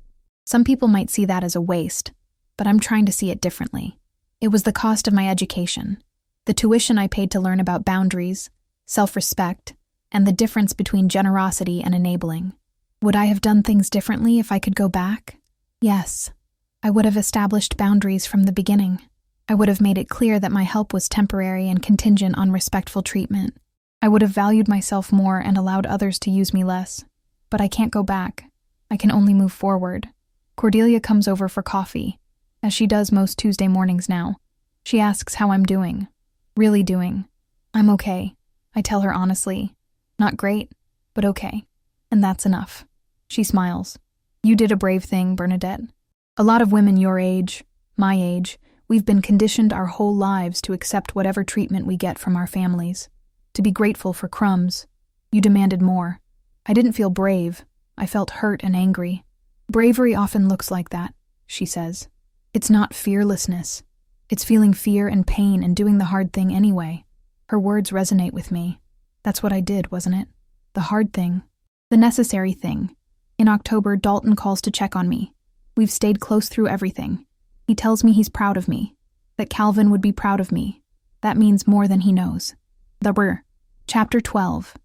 Some people might see that as a waste, but I'm trying to see it differently. It was the cost of my education, the tuition I paid to learn about boundaries, self-respect, and the difference between generosity and enabling. Would I have done things differently if I could go back? Yes. I would have established boundaries from the beginning. I would have made it clear that my help was temporary and contingent on respectful treatment. I would have valued myself more and allowed others to use me less. But I can't go back. I can only move forward. Cordelia comes over for coffee, as she does most Tuesday mornings now. She asks how I'm doing. Really doing. I'm okay. I tell her honestly. Not great, but okay. And that's enough. She smiles. You did a brave thing, Bernadette. A lot of women your age, my age, we've been conditioned our whole lives to accept whatever treatment we get from our families, to be grateful for crumbs. You demanded more. I didn't feel brave. I felt hurt and angry. Bravery often looks like that, she says. It's not fearlessness. It's feeling fear and pain and doing the hard thing anyway. Her words resonate with me. That's what I did, wasn't it? The hard thing. The necessary thing. In October, Dalton calls to check on me. We've stayed close through everything. He tells me he's proud of me, that Calvin would be proud of me. That means more than he knows. Chapter 12.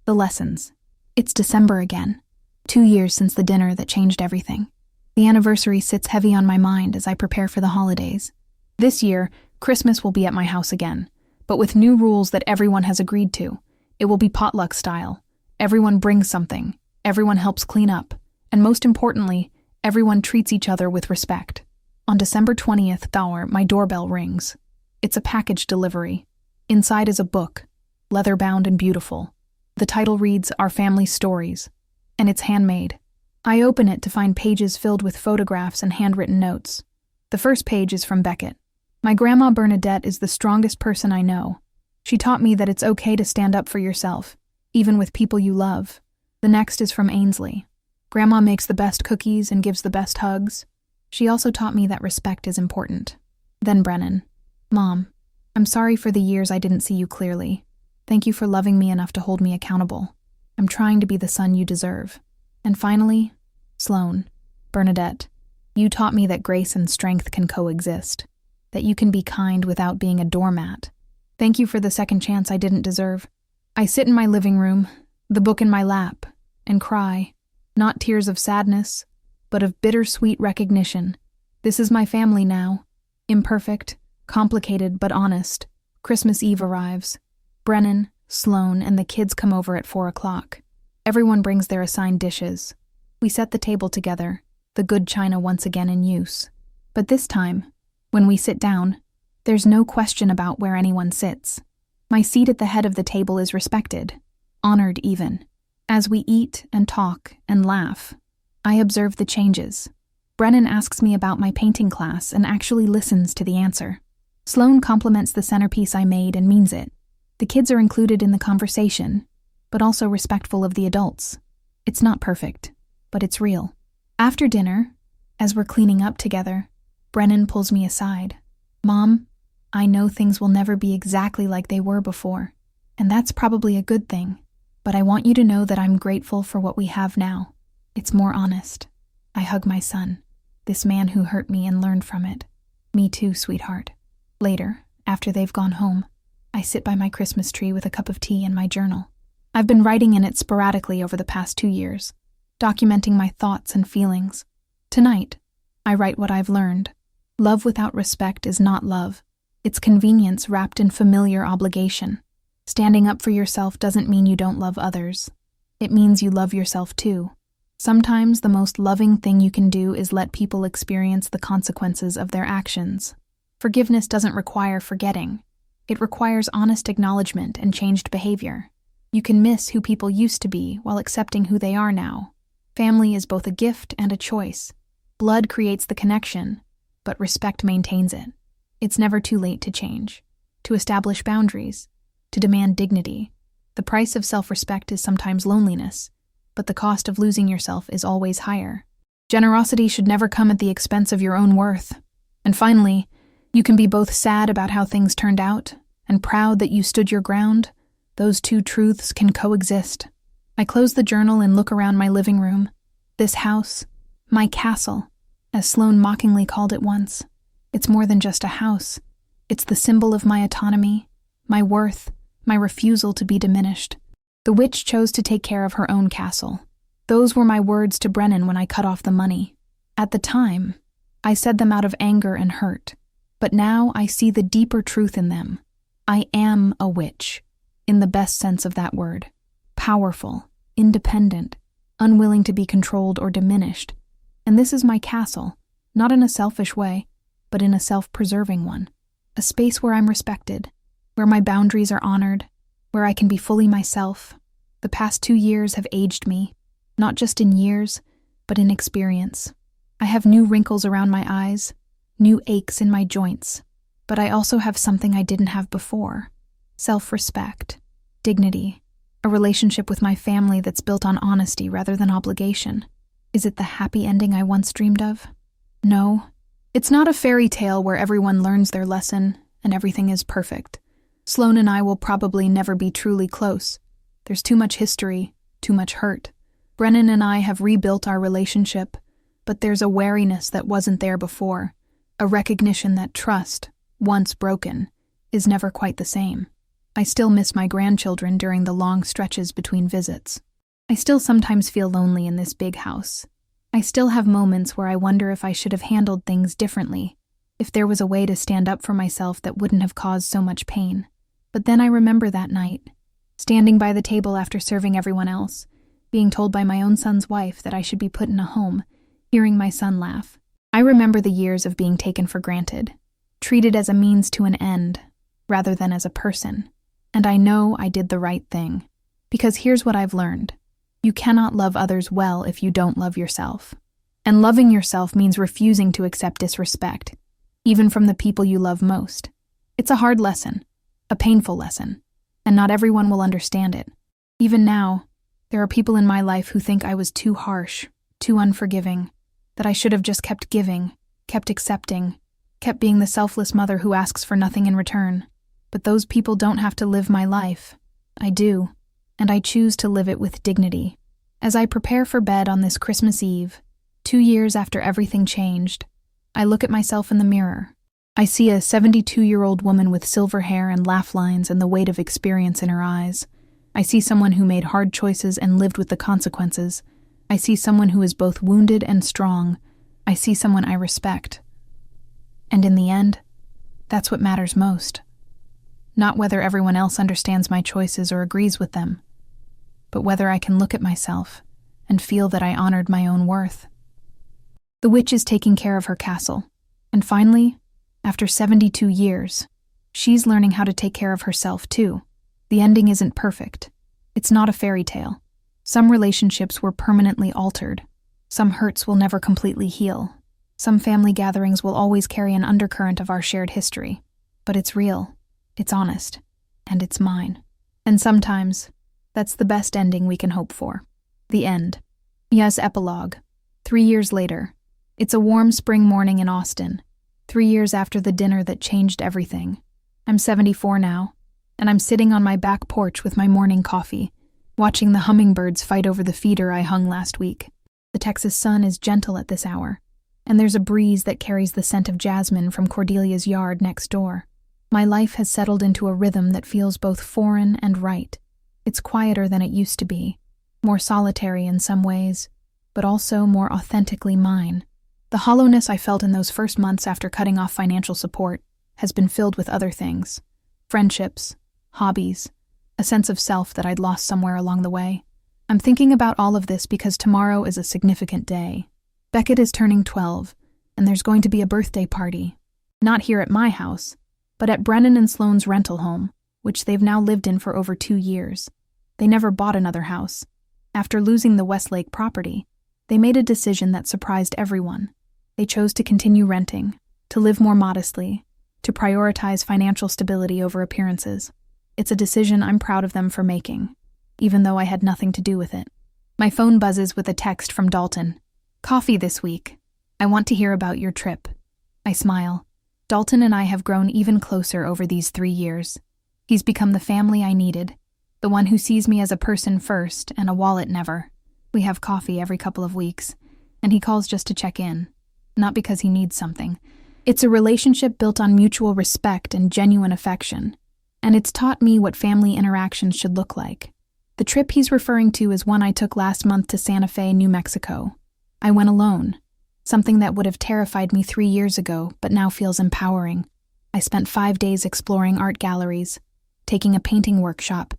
The lessons. It's December again. 2 years since the dinner that changed everything. The anniversary sits heavy on my mind as I prepare for the holidays. This year, Christmas will be at my house again, but with new rules that everyone has agreed to. It will be potluck style. Everyone brings something. Everyone helps clean up. And most importantly, everyone treats each other with respect. On December 20th, my doorbell rings. It's a package delivery. Inside is a book, leather-bound and beautiful. The title reads Our Family Stories, and it's handmade. I open it to find pages filled with photographs and handwritten notes. The first page is from Beckett. My grandma Bernadette is the strongest person I know. She taught me that it's okay to stand up for yourself, even with people you love. The next is from Ainsley. Grandma makes the best cookies and gives the best hugs. She also taught me that respect is important. Then Brennan. Mom, I'm sorry for the years I didn't see you clearly. Thank you for loving me enough to hold me accountable. I'm trying to be the son you deserve. And finally, Sloan. Bernadette, you taught me that grace and strength can coexist, that you can be kind without being a doormat. Thank you for the second chance I didn't deserve. I sit in my living room, the book in my lap, and cry, not tears of sadness, but of bittersweet recognition. This is my family now. Imperfect, complicated, but honest. Christmas Eve arrives. Brennan, Sloan, and the kids come over at 4 o'clock. Everyone brings their assigned dishes. We set the table together, the good china once again in use. But this time, when we sit down, there's no question about where anyone sits. My seat at the head of the table is respected, honored even. As we eat and talk and laugh, I observe the changes. Brennan asks me about my painting class and actually listens to the answer. Sloan compliments the centerpiece I made and means it. The kids are included in the conversation, but also respectful of the adults. It's not perfect, but it's real. After dinner, as we're cleaning up together, Brennan pulls me aside. Mom, I know things will never be exactly like they were before, and that's probably a good thing, but I want you to know that I'm grateful for what we have now. It's more honest. I hug my son, this man who hurt me and learned from it. Me too, sweetheart. Later, after they've gone home, I sit by my Christmas tree with a cup of tea and my journal. I've been writing in it sporadically over the past 2 years, documenting my thoughts and feelings. Tonight, I write what I've learned. Love without respect is not love. It's convenience wrapped in familiar obligation. Standing up for yourself doesn't mean you don't love others. It means you love yourself too. Sometimes the most loving thing you can do is let people experience the consequences of their actions. Forgiveness doesn't require forgetting. It requires honest acknowledgement and changed behavior. You can miss who people used to be while accepting who they are now. Family is both a gift and a choice. Blood creates the connection, but respect maintains it. It's never too late to change, to establish boundaries, to demand dignity. The price of self-respect is sometimes loneliness, but the cost of losing yourself is always higher. Generosity should never come at the expense of your own worth. And finally, you can be both sad about how things turned out and proud that you stood your ground. Those two truths can coexist. I close the journal and look around my living room. This house, my castle, as Sloan mockingly called it once. It's more than just a house. It's the symbol of my autonomy, my worth, my refusal to be diminished. The witch chose to take care of her own castle. Those were my words to Brennan when I cut off the money. At the time, I said them out of anger and hurt. But now I see the deeper truth in them. I am a witch, in the best sense of that word. Powerful, independent, unwilling to be controlled or diminished. And this is my castle, not in a selfish way, but in a self-preserving one. A space where I'm respected, where my boundaries are honored, where I can be fully myself. The past 2 years have aged me, not just in years, but in experience. I have new wrinkles around my eyes, new aches in my joints, but I also have something I didn't have before. Self-respect, dignity, a relationship with my family that's built on honesty rather than obligation. Is it the happy ending I once dreamed of? No. It's not a fairy tale where everyone learns their lesson and everything is perfect. Sloan and I will probably never be truly close. There's too much history, too much hurt. Brennan and I have rebuilt our relationship, but there's a wariness that wasn't there before. A recognition that trust, once broken, is never quite the same. I still miss my grandchildren during the long stretches between visits. I still sometimes feel lonely in this big house. I still have moments where I wonder if I should have handled things differently, if there was a way to stand up for myself that wouldn't have caused so much pain. But then I remember that night, standing by the table after serving everyone else, being told by my own son's wife that I should be put in a home, hearing my son laugh. I remember the years of being taken for granted, treated as a means to an end, rather than as a person. And I know I did the right thing. Because here's what I've learned. You cannot love others well if you don't love yourself. And loving yourself means refusing to accept disrespect, even from the people you love most. It's a hard lesson, a painful lesson, and not everyone will understand it. Even now, there are people in my life who think I was too harsh, too unforgiving, that I should have just kept giving, kept accepting, kept being the selfless mother who asks for nothing in return. But those people don't have to live my life. I do, and I choose to live it with dignity. As I prepare for bed on this Christmas Eve, 2 years after everything changed, I look at myself in the mirror. I see a 72-year-old woman with silver hair and laugh lines and the weight of experience in her eyes. I see someone who made hard choices and lived with the consequences. I see someone who is both wounded and strong. I see someone I respect. And in the end, that's what matters most. Not whether everyone else understands my choices or agrees with them, but whether I can look at myself and feel that I honored my own worth. The witch is taking care of her castle, and finally, after 72 years, she's learning how to take care of herself too. The ending isn't perfect. It's not a fairy tale. Some relationships were permanently altered. Some hurts will never completely heal. Some family gatherings will always carry an undercurrent of our shared history. But it's real, it's honest, and it's mine. And sometimes, that's the best ending we can hope for. The end. Yes, epilogue. 3 years later. It's a warm spring morning in Austin. 3 years after the dinner that changed everything. I'm 74 now, and I'm sitting on my back porch with my morning coffee, watching the hummingbirds fight over the feeder I hung last week. The Texas sun is gentle at this hour, and there's a breeze that carries the scent of jasmine from Cordelia's yard next door. My life has settled into a rhythm that feels both foreign and right. It's quieter than it used to be, more solitary in some ways, but also more authentically mine. The hollowness I felt in those first months after cutting off financial support has been filled with other things. Friendships, hobbies, a sense of self that I'd lost somewhere along the way. I'm thinking about all of this because tomorrow is a significant day. Beckett is turning 12, and there's going to be a birthday party. Not here at my house, but at Brennan and Sloane's rental home, which they've now lived in for over 2 years. They never bought another house. After losing the Westlake property, they made a decision that surprised everyone. They chose to continue renting, to live more modestly, to prioritize financial stability over appearances. It's a decision I'm proud of them for making, even though I had nothing to do with it. My phone buzzes with a text from Dalton. Coffee this week. I want to hear about your trip. I smile. Dalton and I have grown even closer over these 3 years. He's become the family I needed, the one who sees me as a person first and a wallet never. We have coffee every couple of weeks, and he calls just to check in. Not because he needs something. It's a relationship built on mutual respect and genuine affection, and it's taught me what family interactions should look like. The trip he's referring to is one I took last month to Santa Fe, New Mexico. I went alone, something that would have terrified me 3 years ago, but now feels empowering. I spent 5 days exploring art galleries, taking a painting workshop,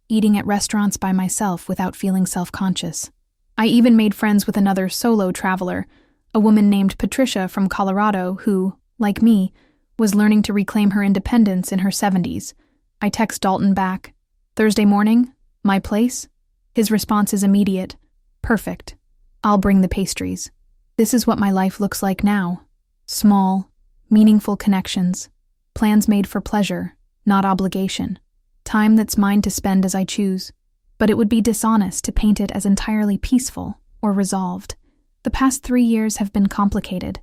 eating at restaurants by myself without feeling self-conscious. I even made friends with another solo traveler, a woman named Patricia from Colorado who, like me, was learning to reclaim her independence in her 70s. I text Dalton back, Thursday morning, my place? His response is immediate, perfect. I'll bring the pastries. This is what my life looks like now. Small, meaningful connections, plans made for pleasure, not obligation, time that's mine to spend as I choose. But it would be dishonest to paint it as entirely peaceful or resolved. The past 3 years have been complicated,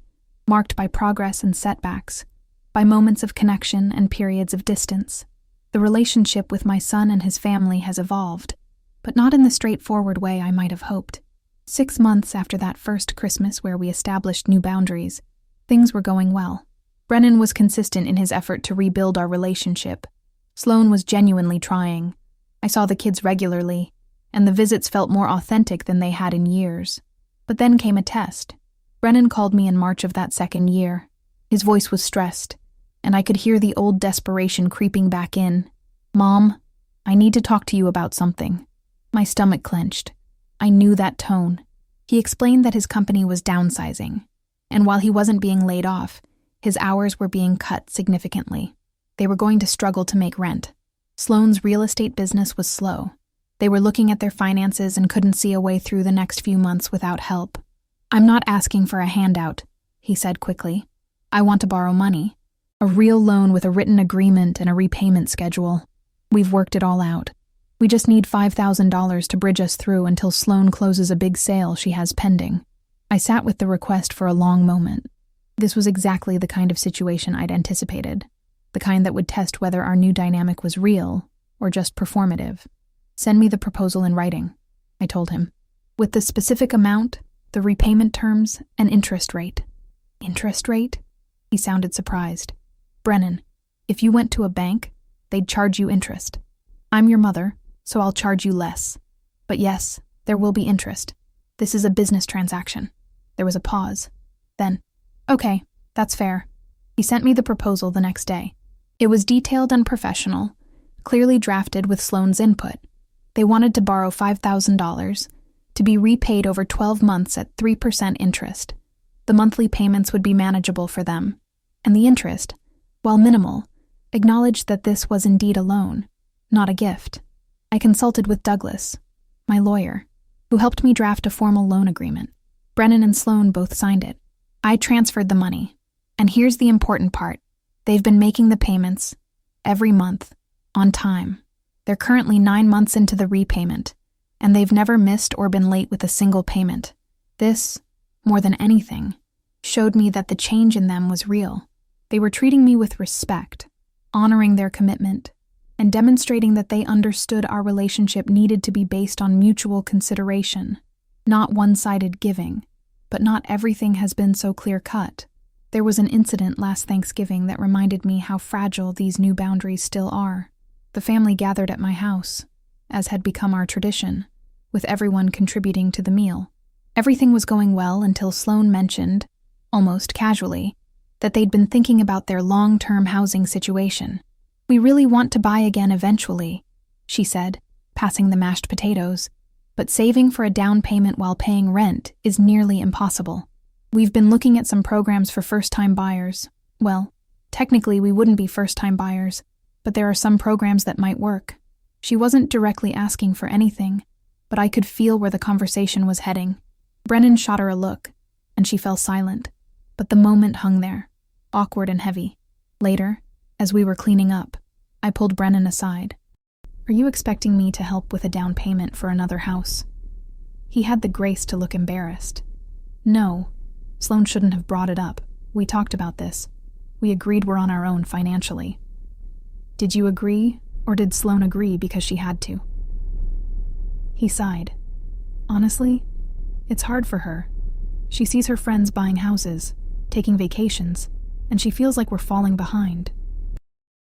marked by progress and setbacks, by moments of connection and periods of distance. The relationship with my son and his family has evolved, but not in the straightforward way I might have hoped. 6 months after that first Christmas where we established new boundaries, things were going well. Brennan was consistent in his effort to rebuild our relationship. Sloane was genuinely trying. I saw the kids regularly, and the visits felt more authentic than they had in years. But then came a test. Brennan called me in March of that second year. His voice was stressed, and I could hear the old desperation creeping back in. Mom, I need to talk to you about something. My stomach clenched. I knew that tone. He explained that his company was downsizing, And while he wasn't being laid off, his hours were being cut significantly. They were going to struggle to make rent. Sloane's real estate business was slow. They were looking at their finances and couldn't see a way through the next few months without help. "I'm not asking for a handout," he said quickly. "I want to borrow money. A real loan with a written agreement and a repayment schedule. We've worked it all out. We just need $5,000 to bridge us through until Sloane closes a big sale she has pending." I sat with the request for a long moment. This was exactly the kind of situation I'd anticipated, the kind that would test whether our new dynamic was real or just performative. "Send me the proposal in writing," I told him, "with the specific amount, the repayment terms, and interest rate." "Interest rate?" He sounded surprised. "Brennan, if you went to a bank, they'd charge you interest. I'm your mother, so I'll charge you less. But yes, there will be interest. This is a business transaction." There was a pause. Then, "Okay, that's fair." He sent me the proposal the next day. It was detailed and professional, clearly drafted with Sloane's input. They wanted to borrow $5,000 to be repaid over 12 months at 3% interest. The monthly payments would be manageable for them, and the interest, while minimal, acknowledged that this was indeed a loan, not a gift. I consulted with Douglas, my lawyer, who helped me draft a formal loan agreement. Brennan and Sloane both signed it. I transferred the money, and here's the important part. They've been making the payments every month, on time. They're currently 9 months into the repayment, and they've never missed or been late with a single payment. This, more than anything, showed me that the change in them was real. They were treating me with respect, honoring their commitment, and demonstrating that they understood our relationship needed to be based on mutual consideration, not one-sided giving. But not everything has been so clear-cut. There was an incident last Thanksgiving that reminded me how fragile these new boundaries still are. The family gathered at my house, as had become our tradition, with everyone contributing to the meal. Everything was going well until Sloane mentioned, almost casually, that they'd been thinking about their long-term housing situation. "We really want to buy again eventually," she said, passing the mashed potatoes, "but saving for a down payment while paying rent is nearly impossible. We've been looking at some programs for first-time buyers. Well, technically we wouldn't be first-time buyers, but there are some programs that might work." She wasn't directly asking for anything, but I could feel where the conversation was heading. Brennan shot her a look, and she fell silent. But the moment hung there, awkward and heavy. Later, as we were cleaning up, I pulled Brennan aside. "Are you expecting me to help with a down payment for another house?" He had the grace to look embarrassed. "No, Sloane shouldn't have brought it up. We talked about this. We agreed we're on our own financially." "Did you agree, or did Sloane agree because she had to?" He sighed. "Honestly, it's hard for her. She sees her friends buying houses, taking vacations, and she feels like we're falling behind.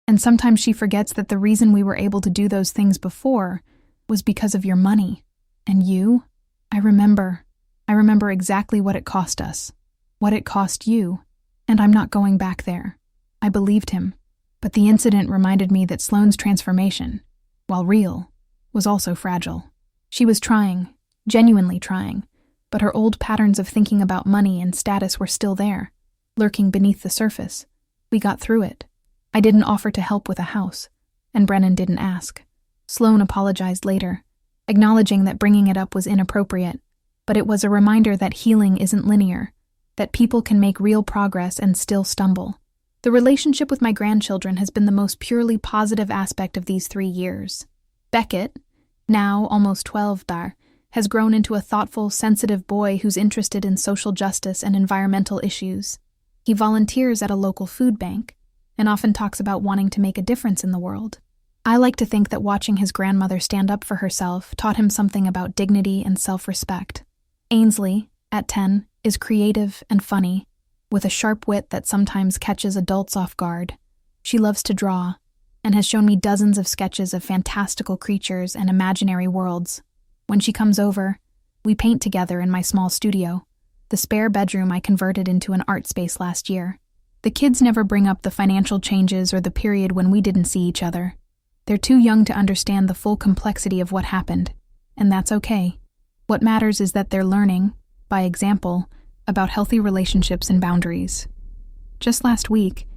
And sometimes she forgets that the reason we were able to do those things before was because of your money. And you? I remember exactly what it cost us, what it cost you, and I'm not going back there." I believed him, but the incident reminded me that Sloane's transformation, while real, was also fragile. She was trying, genuinely trying, but her old patterns of thinking about money and status were still there, lurking beneath the surface. We got through it. I didn't offer to help with a house, and Brennan didn't ask. Sloane apologized later, acknowledging that bringing it up was inappropriate, but it was a reminder that healing isn't linear, that people can make real progress and still stumble. The relationship with my grandchildren has been the most purely positive aspect of these 3 years. Beckett, now almost 12, has grown into a thoughtful, sensitive boy who's interested in social justice and environmental issues. He volunteers at a local food bank, and often talks about wanting to make a difference in the world. I like to think that watching his grandmother stand up for herself taught him something about dignity and self-respect. Ainsley, at 10, is creative and funny, with a sharp wit that sometimes catches adults off guard. She loves to draw, and has shown me dozens of sketches of fantastical creatures and imaginary worlds. When she comes over, we paint together in my small studio, the spare bedroom I converted into an art space last year. The kids never bring up the financial changes or the period when we didn't see each other. They're too young to understand the full complexity of what happened, and that's okay. What matters is that they're learning, by example, about healthy relationships and boundaries. Just last week,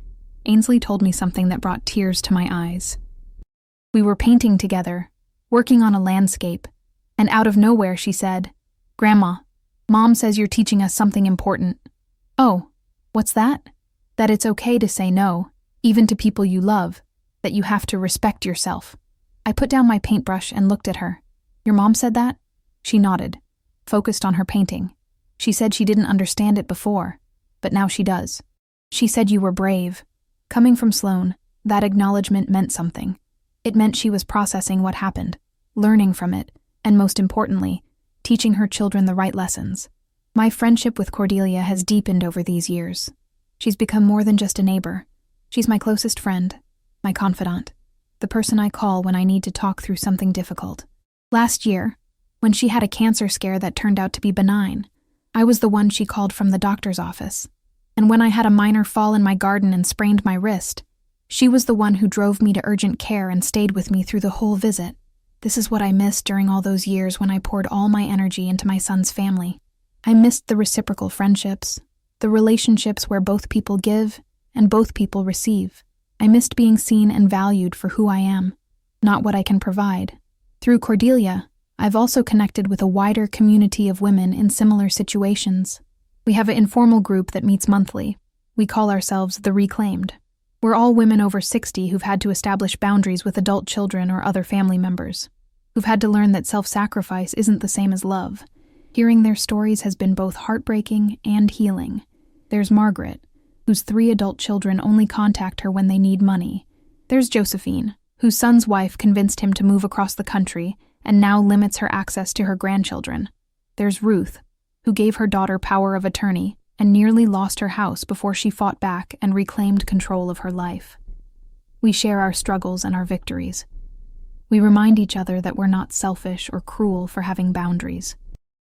Ainsley told me something that brought tears to my eyes. We were painting together, working on a landscape, and out of nowhere she said, "Grandma, Mom says you're teaching us something important." "Oh, what's that?" "That it's okay to say no, even to people you love, that you have to respect yourself." I put down my paintbrush and looked at her. "Your mom said that?" She nodded, focused on her painting. She said she didn't understand it before, but now she does. She said you were brave. Coming from Sloan, that acknowledgement meant something. It meant she was processing what happened, learning from it, and most importantly, teaching her children the right lessons. My friendship with Cordelia has deepened over these years. She's become more than just a neighbor. She's my closest friend, my confidant, the person I call when I need to talk through something difficult. Last year, when she had a cancer scare that turned out to be benign, I was the one she called from the doctor's office. And when I had a minor fall in my garden and sprained my wrist, she was the one who drove me to urgent care and stayed with me through the whole visit. This is what I missed during all those years when I poured all my energy into my son's family. I missed the reciprocal friendships, the relationships where both people give and both people receive. I missed being seen and valued for who I am, not what I can provide. Through Cordelia, I've also connected with a wider community of women in similar situations. We have an informal group that meets monthly. We call ourselves the Reclaimed. We're all women over 60 who've had to establish boundaries with adult children or other family members, who've had to learn that self-sacrifice isn't the same as love. Hearing their stories has been both heartbreaking and healing. There's Margaret, whose 3 adult children only contact her when they need money. There's Josephine, whose son's wife convinced him to move across the country and now limits her access to her grandchildren. There's Ruth, who gave her daughter power of attorney and nearly lost her house before she fought back and reclaimed control of her life. We share our struggles and our victories. We remind each other that we're not selfish or cruel for having boundaries.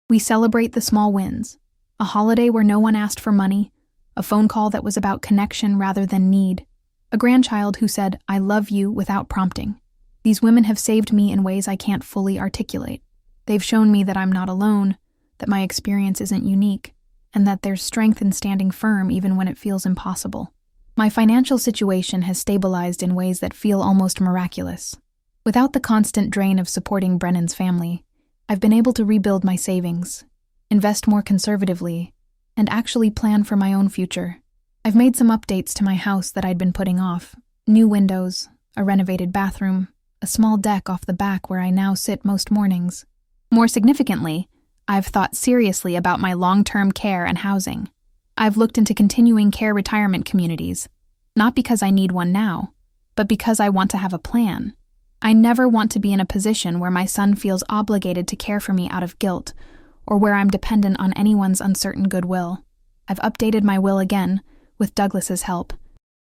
We celebrate the small wins, a holiday where no one asked for money, a phone call that was about connection rather than need, a grandchild who said, "I love you," without prompting. These women have saved me in ways I can't fully articulate. They've shown me that I'm not alone, that my experience isn't unique, and that there's strength in standing firm even when it feels impossible. My financial situation has stabilized in ways that feel almost miraculous. Without the constant drain of supporting Brennan's family, I've been able to rebuild my savings, invest more conservatively, and actually plan for my own future. I've made some updates to my house that I'd been putting off: new windows, a renovated bathroom, a small deck off the back where I now sit most mornings. More significantly, I've thought seriously about my long-term care and housing. I've looked into continuing care retirement communities, not because I need one now, but because I want to have a plan. I never want to be in a position where my son feels obligated to care for me out of guilt, or where I'm dependent on anyone's uncertain goodwill. I've updated my will again, with Douglas's help.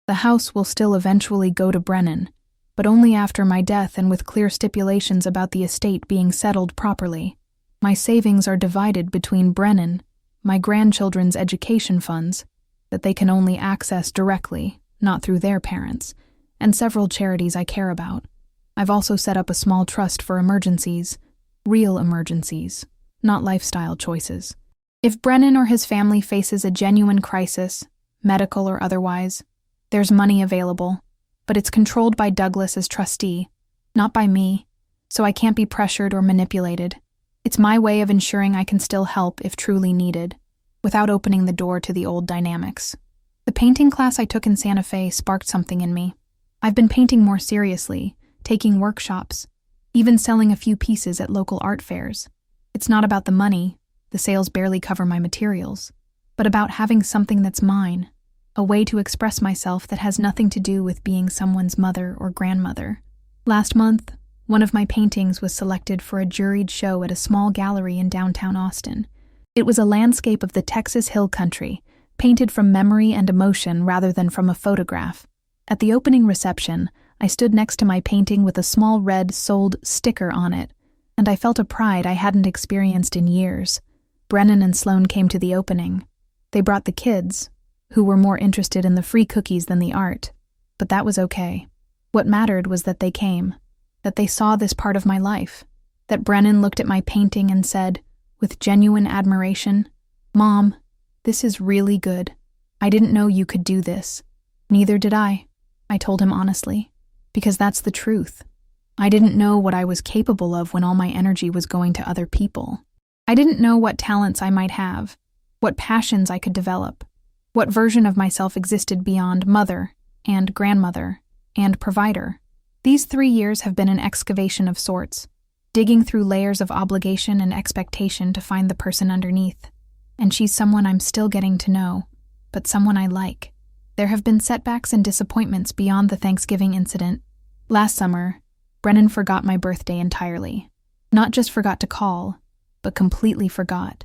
The house will still eventually go to Brennan, but only after my death and with clear stipulations about the estate being settled properly. My savings are divided between Brennan, my grandchildren's education funds, that they can only access directly, not through their parents, and several charities I care about. I've also set up a small trust for emergencies, real emergencies, not lifestyle choices. If Brennan or his family faces a genuine crisis, medical or otherwise, there's money available, but it's controlled by Douglas as trustee, not by me, so I can't be pressured or manipulated. It's my way of ensuring I can still help if truly needed, without opening the door to the old dynamics. The painting class I took in Santa Fe sparked something in me. I've been painting more seriously, taking workshops, even selling a few pieces at local art fairs. It's not about the money, the sales barely cover my materials, but about having something that's mine, a way to express myself that has nothing to do with being someone's mother or grandmother. Last month, one of my paintings was selected for a juried show at a small gallery in downtown Austin. It was a landscape of the Texas Hill Country, painted from memory and emotion rather than from a photograph. At the opening reception, I stood next to my painting with a small red "Sold" sticker on it, and I felt a pride I hadn't experienced in years. Brennan and Sloan came to the opening. They brought the kids, who were more interested in the free cookies than the art, but that was okay. What mattered was that they came, that they saw this part of my life, that Brennan looked at my painting and said, with genuine admiration, "Mom, "This is really good. I didn't know you could do this." "Neither did I told him honestly. Because that's the truth. I didn't know what I was capable of when all my energy was going to other people. I didn't know what talents I might have, what passions I could develop, what version of myself existed beyond mother and grandmother and provider. These 3 years have been an excavation of sorts, digging through layers of obligation and expectation to find the person underneath. And she's someone I'm still getting to know, but someone I like. There have been setbacks and disappointments beyond the Thanksgiving incident. Last summer, Brennan forgot my birthday entirely. Not just forgot to call, but completely forgot.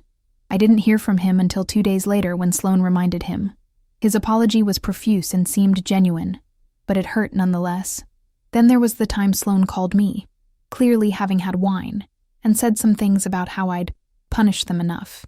I didn't hear from him until 2 days later when Sloan reminded him. His apology was profuse and seemed genuine, but it hurt nonetheless. Then there was the time Sloan called me, clearly having had wine, and said some things about how I'd punished them enough.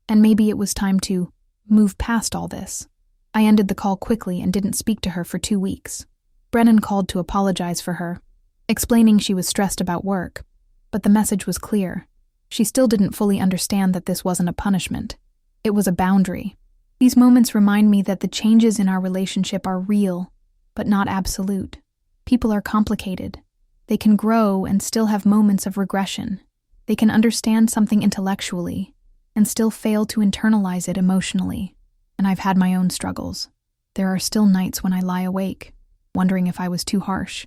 And maybe it was time to move past all this. I ended the call quickly and didn't speak to her for 2 weeks. Brennan called to apologize for her, explaining she was stressed about work, but the message was clear. She still didn't fully understand that this wasn't a punishment. It was a boundary. These moments remind me that the changes in our relationship are real, but not absolute. People are complicated. They can grow and still have moments of regression. They can understand something intellectually and still fail to internalize it emotionally. And I've had my own struggles. There are still nights when I lie awake, wondering if I was too harsh,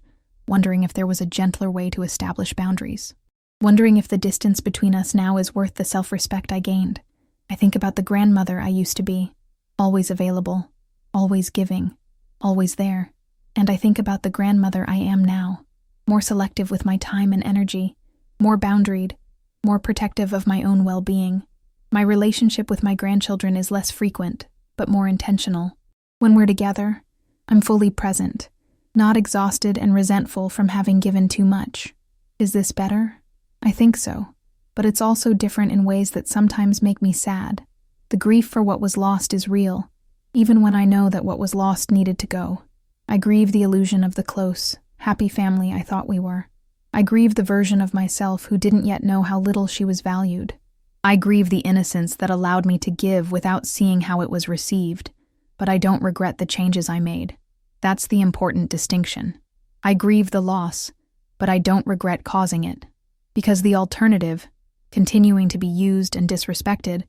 wondering if there was a gentler way to establish boundaries, wondering if the distance between us now is worth the self-respect I gained. I think about the grandmother I used to be, always available, always giving, always there. And I think about the grandmother I am now, more selective with my time and energy, more boundaried, more protective of my own well-being. My relationship with my grandchildren is less frequent, but more intentional. When we're together, I'm fully present, not exhausted and resentful from having given too much. Is this better? I think so, but it's also different in ways that sometimes make me sad. The grief for what was lost is real, even when I know that what was lost needed to go. I grieve the illusion of the close, happy family I thought we were. I grieve the version of myself who didn't yet know how little she was valued. I grieve the innocence that allowed me to give without seeing how it was received, but I don't regret the changes I made. That's the important distinction. I grieve the loss, but I don't regret causing it. Because the alternative, continuing to be used and disrespected,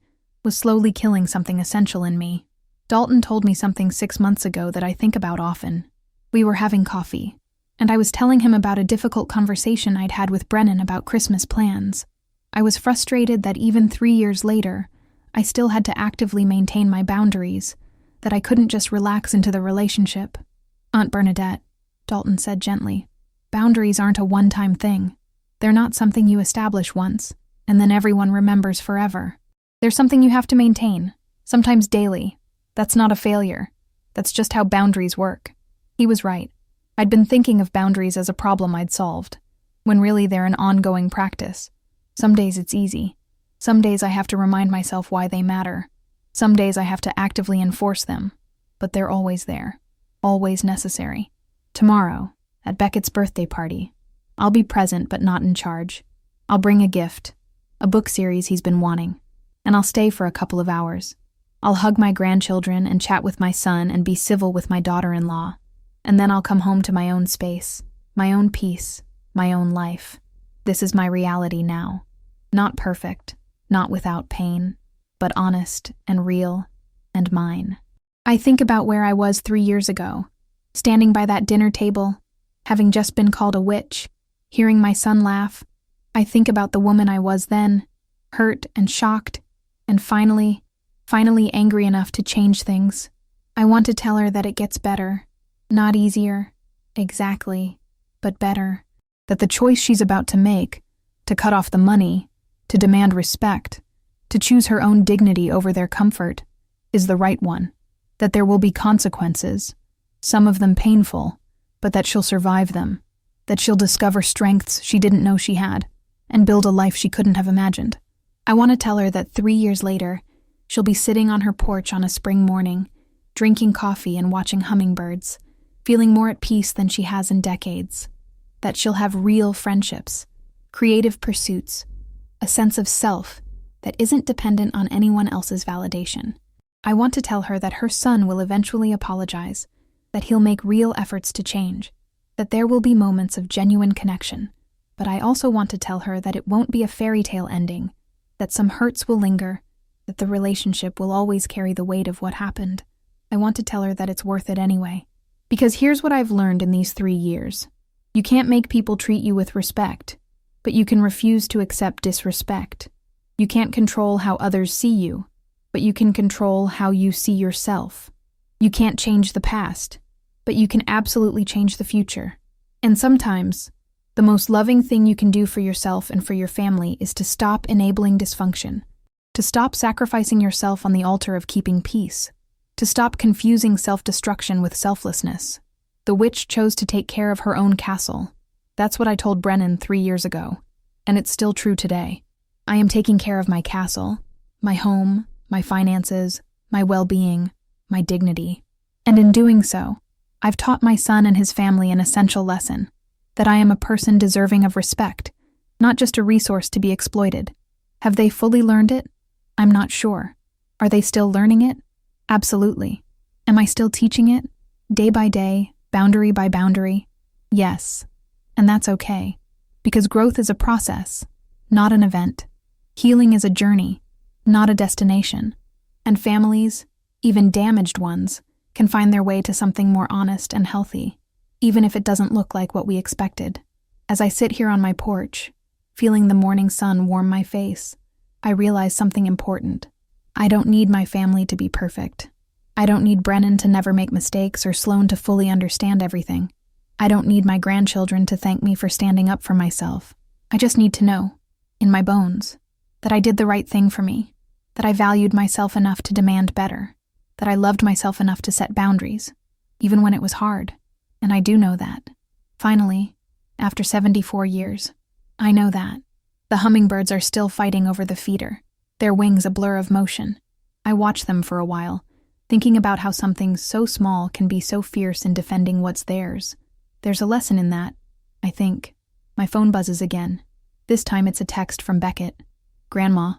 was slowly killing something essential in me. Dalton told me something 6 months ago that I think about often. We were having coffee, and I was telling him about a difficult conversation I'd had with Brennan about Christmas plans. I was frustrated that even 3 years later, I still had to actively maintain my boundaries, that I couldn't just relax into the relationship. "Aunt Bernadette," Dalton said gently, "boundaries aren't a one-time thing. They're not something you establish once, and then everyone remembers forever. They're something you have to maintain, sometimes daily. That's not a failure. That's just how boundaries work." He was right. I'd been thinking of boundaries as a problem I'd solved, when really they're an ongoing practice. Some days it's easy. Some days I have to remind myself why they matter. Some days I have to actively enforce them, but they're always there, always necessary. Tomorrow, at Beckett's birthday party, I'll be present but not in charge. I'll bring a gift, a book series he's been wanting, and I'll stay for a couple of hours. I'll hug my grandchildren and chat with my son and be civil with my daughter-in-law, and then I'll come home to my own space, my own peace, my own life. This is my reality now. Not perfect, not without pain, but honest and real and mine. I think about where I was 3 years ago, standing by that dinner table, having just been called a witch, hearing my son laugh. I think about the woman I was then, hurt and shocked, and finally angry enough to change things. I want to tell her that it gets better, not easier, exactly, but better. That the choice she's about to make, to cut off the money, to demand respect, to choose her own dignity over their comfort, is the right one. That there will be consequences, some of them painful, but that she'll survive them. That she'll discover strengths she didn't know she had, and build a life she couldn't have imagined. I want to tell her that 3 years later, she'll be sitting on her porch on a spring morning, drinking coffee and watching hummingbirds, feeling more at peace than she has in decades. That she'll have real friendships, creative pursuits, a sense of self that isn't dependent on anyone else's validation. I want to tell her that her son will eventually apologize, that he'll make real efforts to change, that there will be moments of genuine connection. But I also want to tell her that it won't be a fairy tale ending, that some hurts will linger, that the relationship will always carry the weight of what happened. I want to tell her that it's worth it anyway. Because here's what I've learned in these 3 years. You can't make people treat you with respect, but you can refuse to accept disrespect. You can't control how others see you, but you can control how you see yourself. You can't change the past, but you can absolutely change the future. And sometimes, the most loving thing you can do for yourself and for your family is to stop enabling dysfunction, to stop sacrificing yourself on the altar of keeping peace, to stop confusing self-destruction with selflessness. The witch chose to take care of her own castle. That's what I told Brennan 3 years ago, and it's still true today. I am taking care of my castle, my home, my finances, my well-being, my dignity. And in doing so, I've taught my son and his family an essential lesson, that I am a person deserving of respect, not just a resource to be exploited. Have they fully learned it? I'm not sure. Are they still learning it? Absolutely. Am I still teaching it? Day by day, boundary by boundary? Yes. And that's okay, because growth is a process, not an event. Healing is a journey, not a destination. And families, even damaged ones, can find their way to something more honest and healthy, even if it doesn't look like what we expected. As I sit here on my porch, feeling the morning sun warm my face, I realize something important. I don't need my family to be perfect. I don't need Brennan to never make mistakes or Sloan to fully understand everything. I don't need my grandchildren to thank me for standing up for myself. I just need to know, in my bones, that I did the right thing for me, that I valued myself enough to demand better, that I loved myself enough to set boundaries, even when it was hard. And I do know that. Finally, after 74 years, I know that. The hummingbirds are still fighting over the feeder, their wings a blur of motion. I watch them for a while, thinking about how something so small can be so fierce in defending what's theirs. There's a lesson in that, I think. My phone buzzes again. This time it's a text from Beckett. Grandma,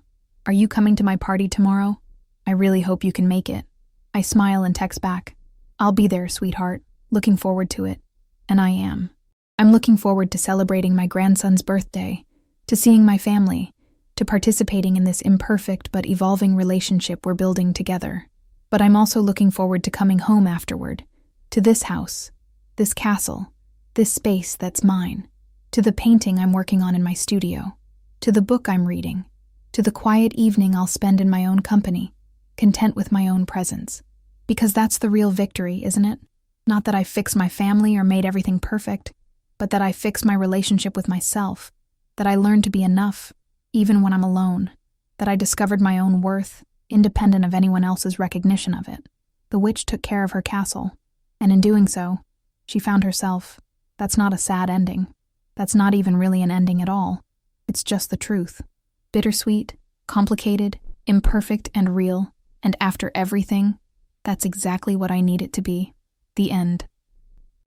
are you coming to my party tomorrow? I really hope you can make it. I smile and text back. I'll be there, sweetheart. Looking forward to it. And I am. I'm looking forward to celebrating my grandson's birthday, to seeing my family, to participating in this imperfect but evolving relationship we're building together. But I'm also looking forward to coming home afterward, to this house, this castle, this space that's mine, to the painting I'm working on in my studio, to the book I'm reading, to the quiet evening I'll spend in my own company, content with my own presence. Because that's the real victory, isn't it? Not that I fixed my family or made everything perfect, but that I fixed my relationship with myself, that I learned to be enough, even when I'm alone, that I discovered my own worth, independent of anyone else's recognition of it. The witch took care of her castle, and in doing so, she found herself. That's not a sad ending. That's not even really an ending at all. It's just the truth. Bittersweet, complicated, imperfect, and real, and after everything, that's exactly what I need it to be. The end.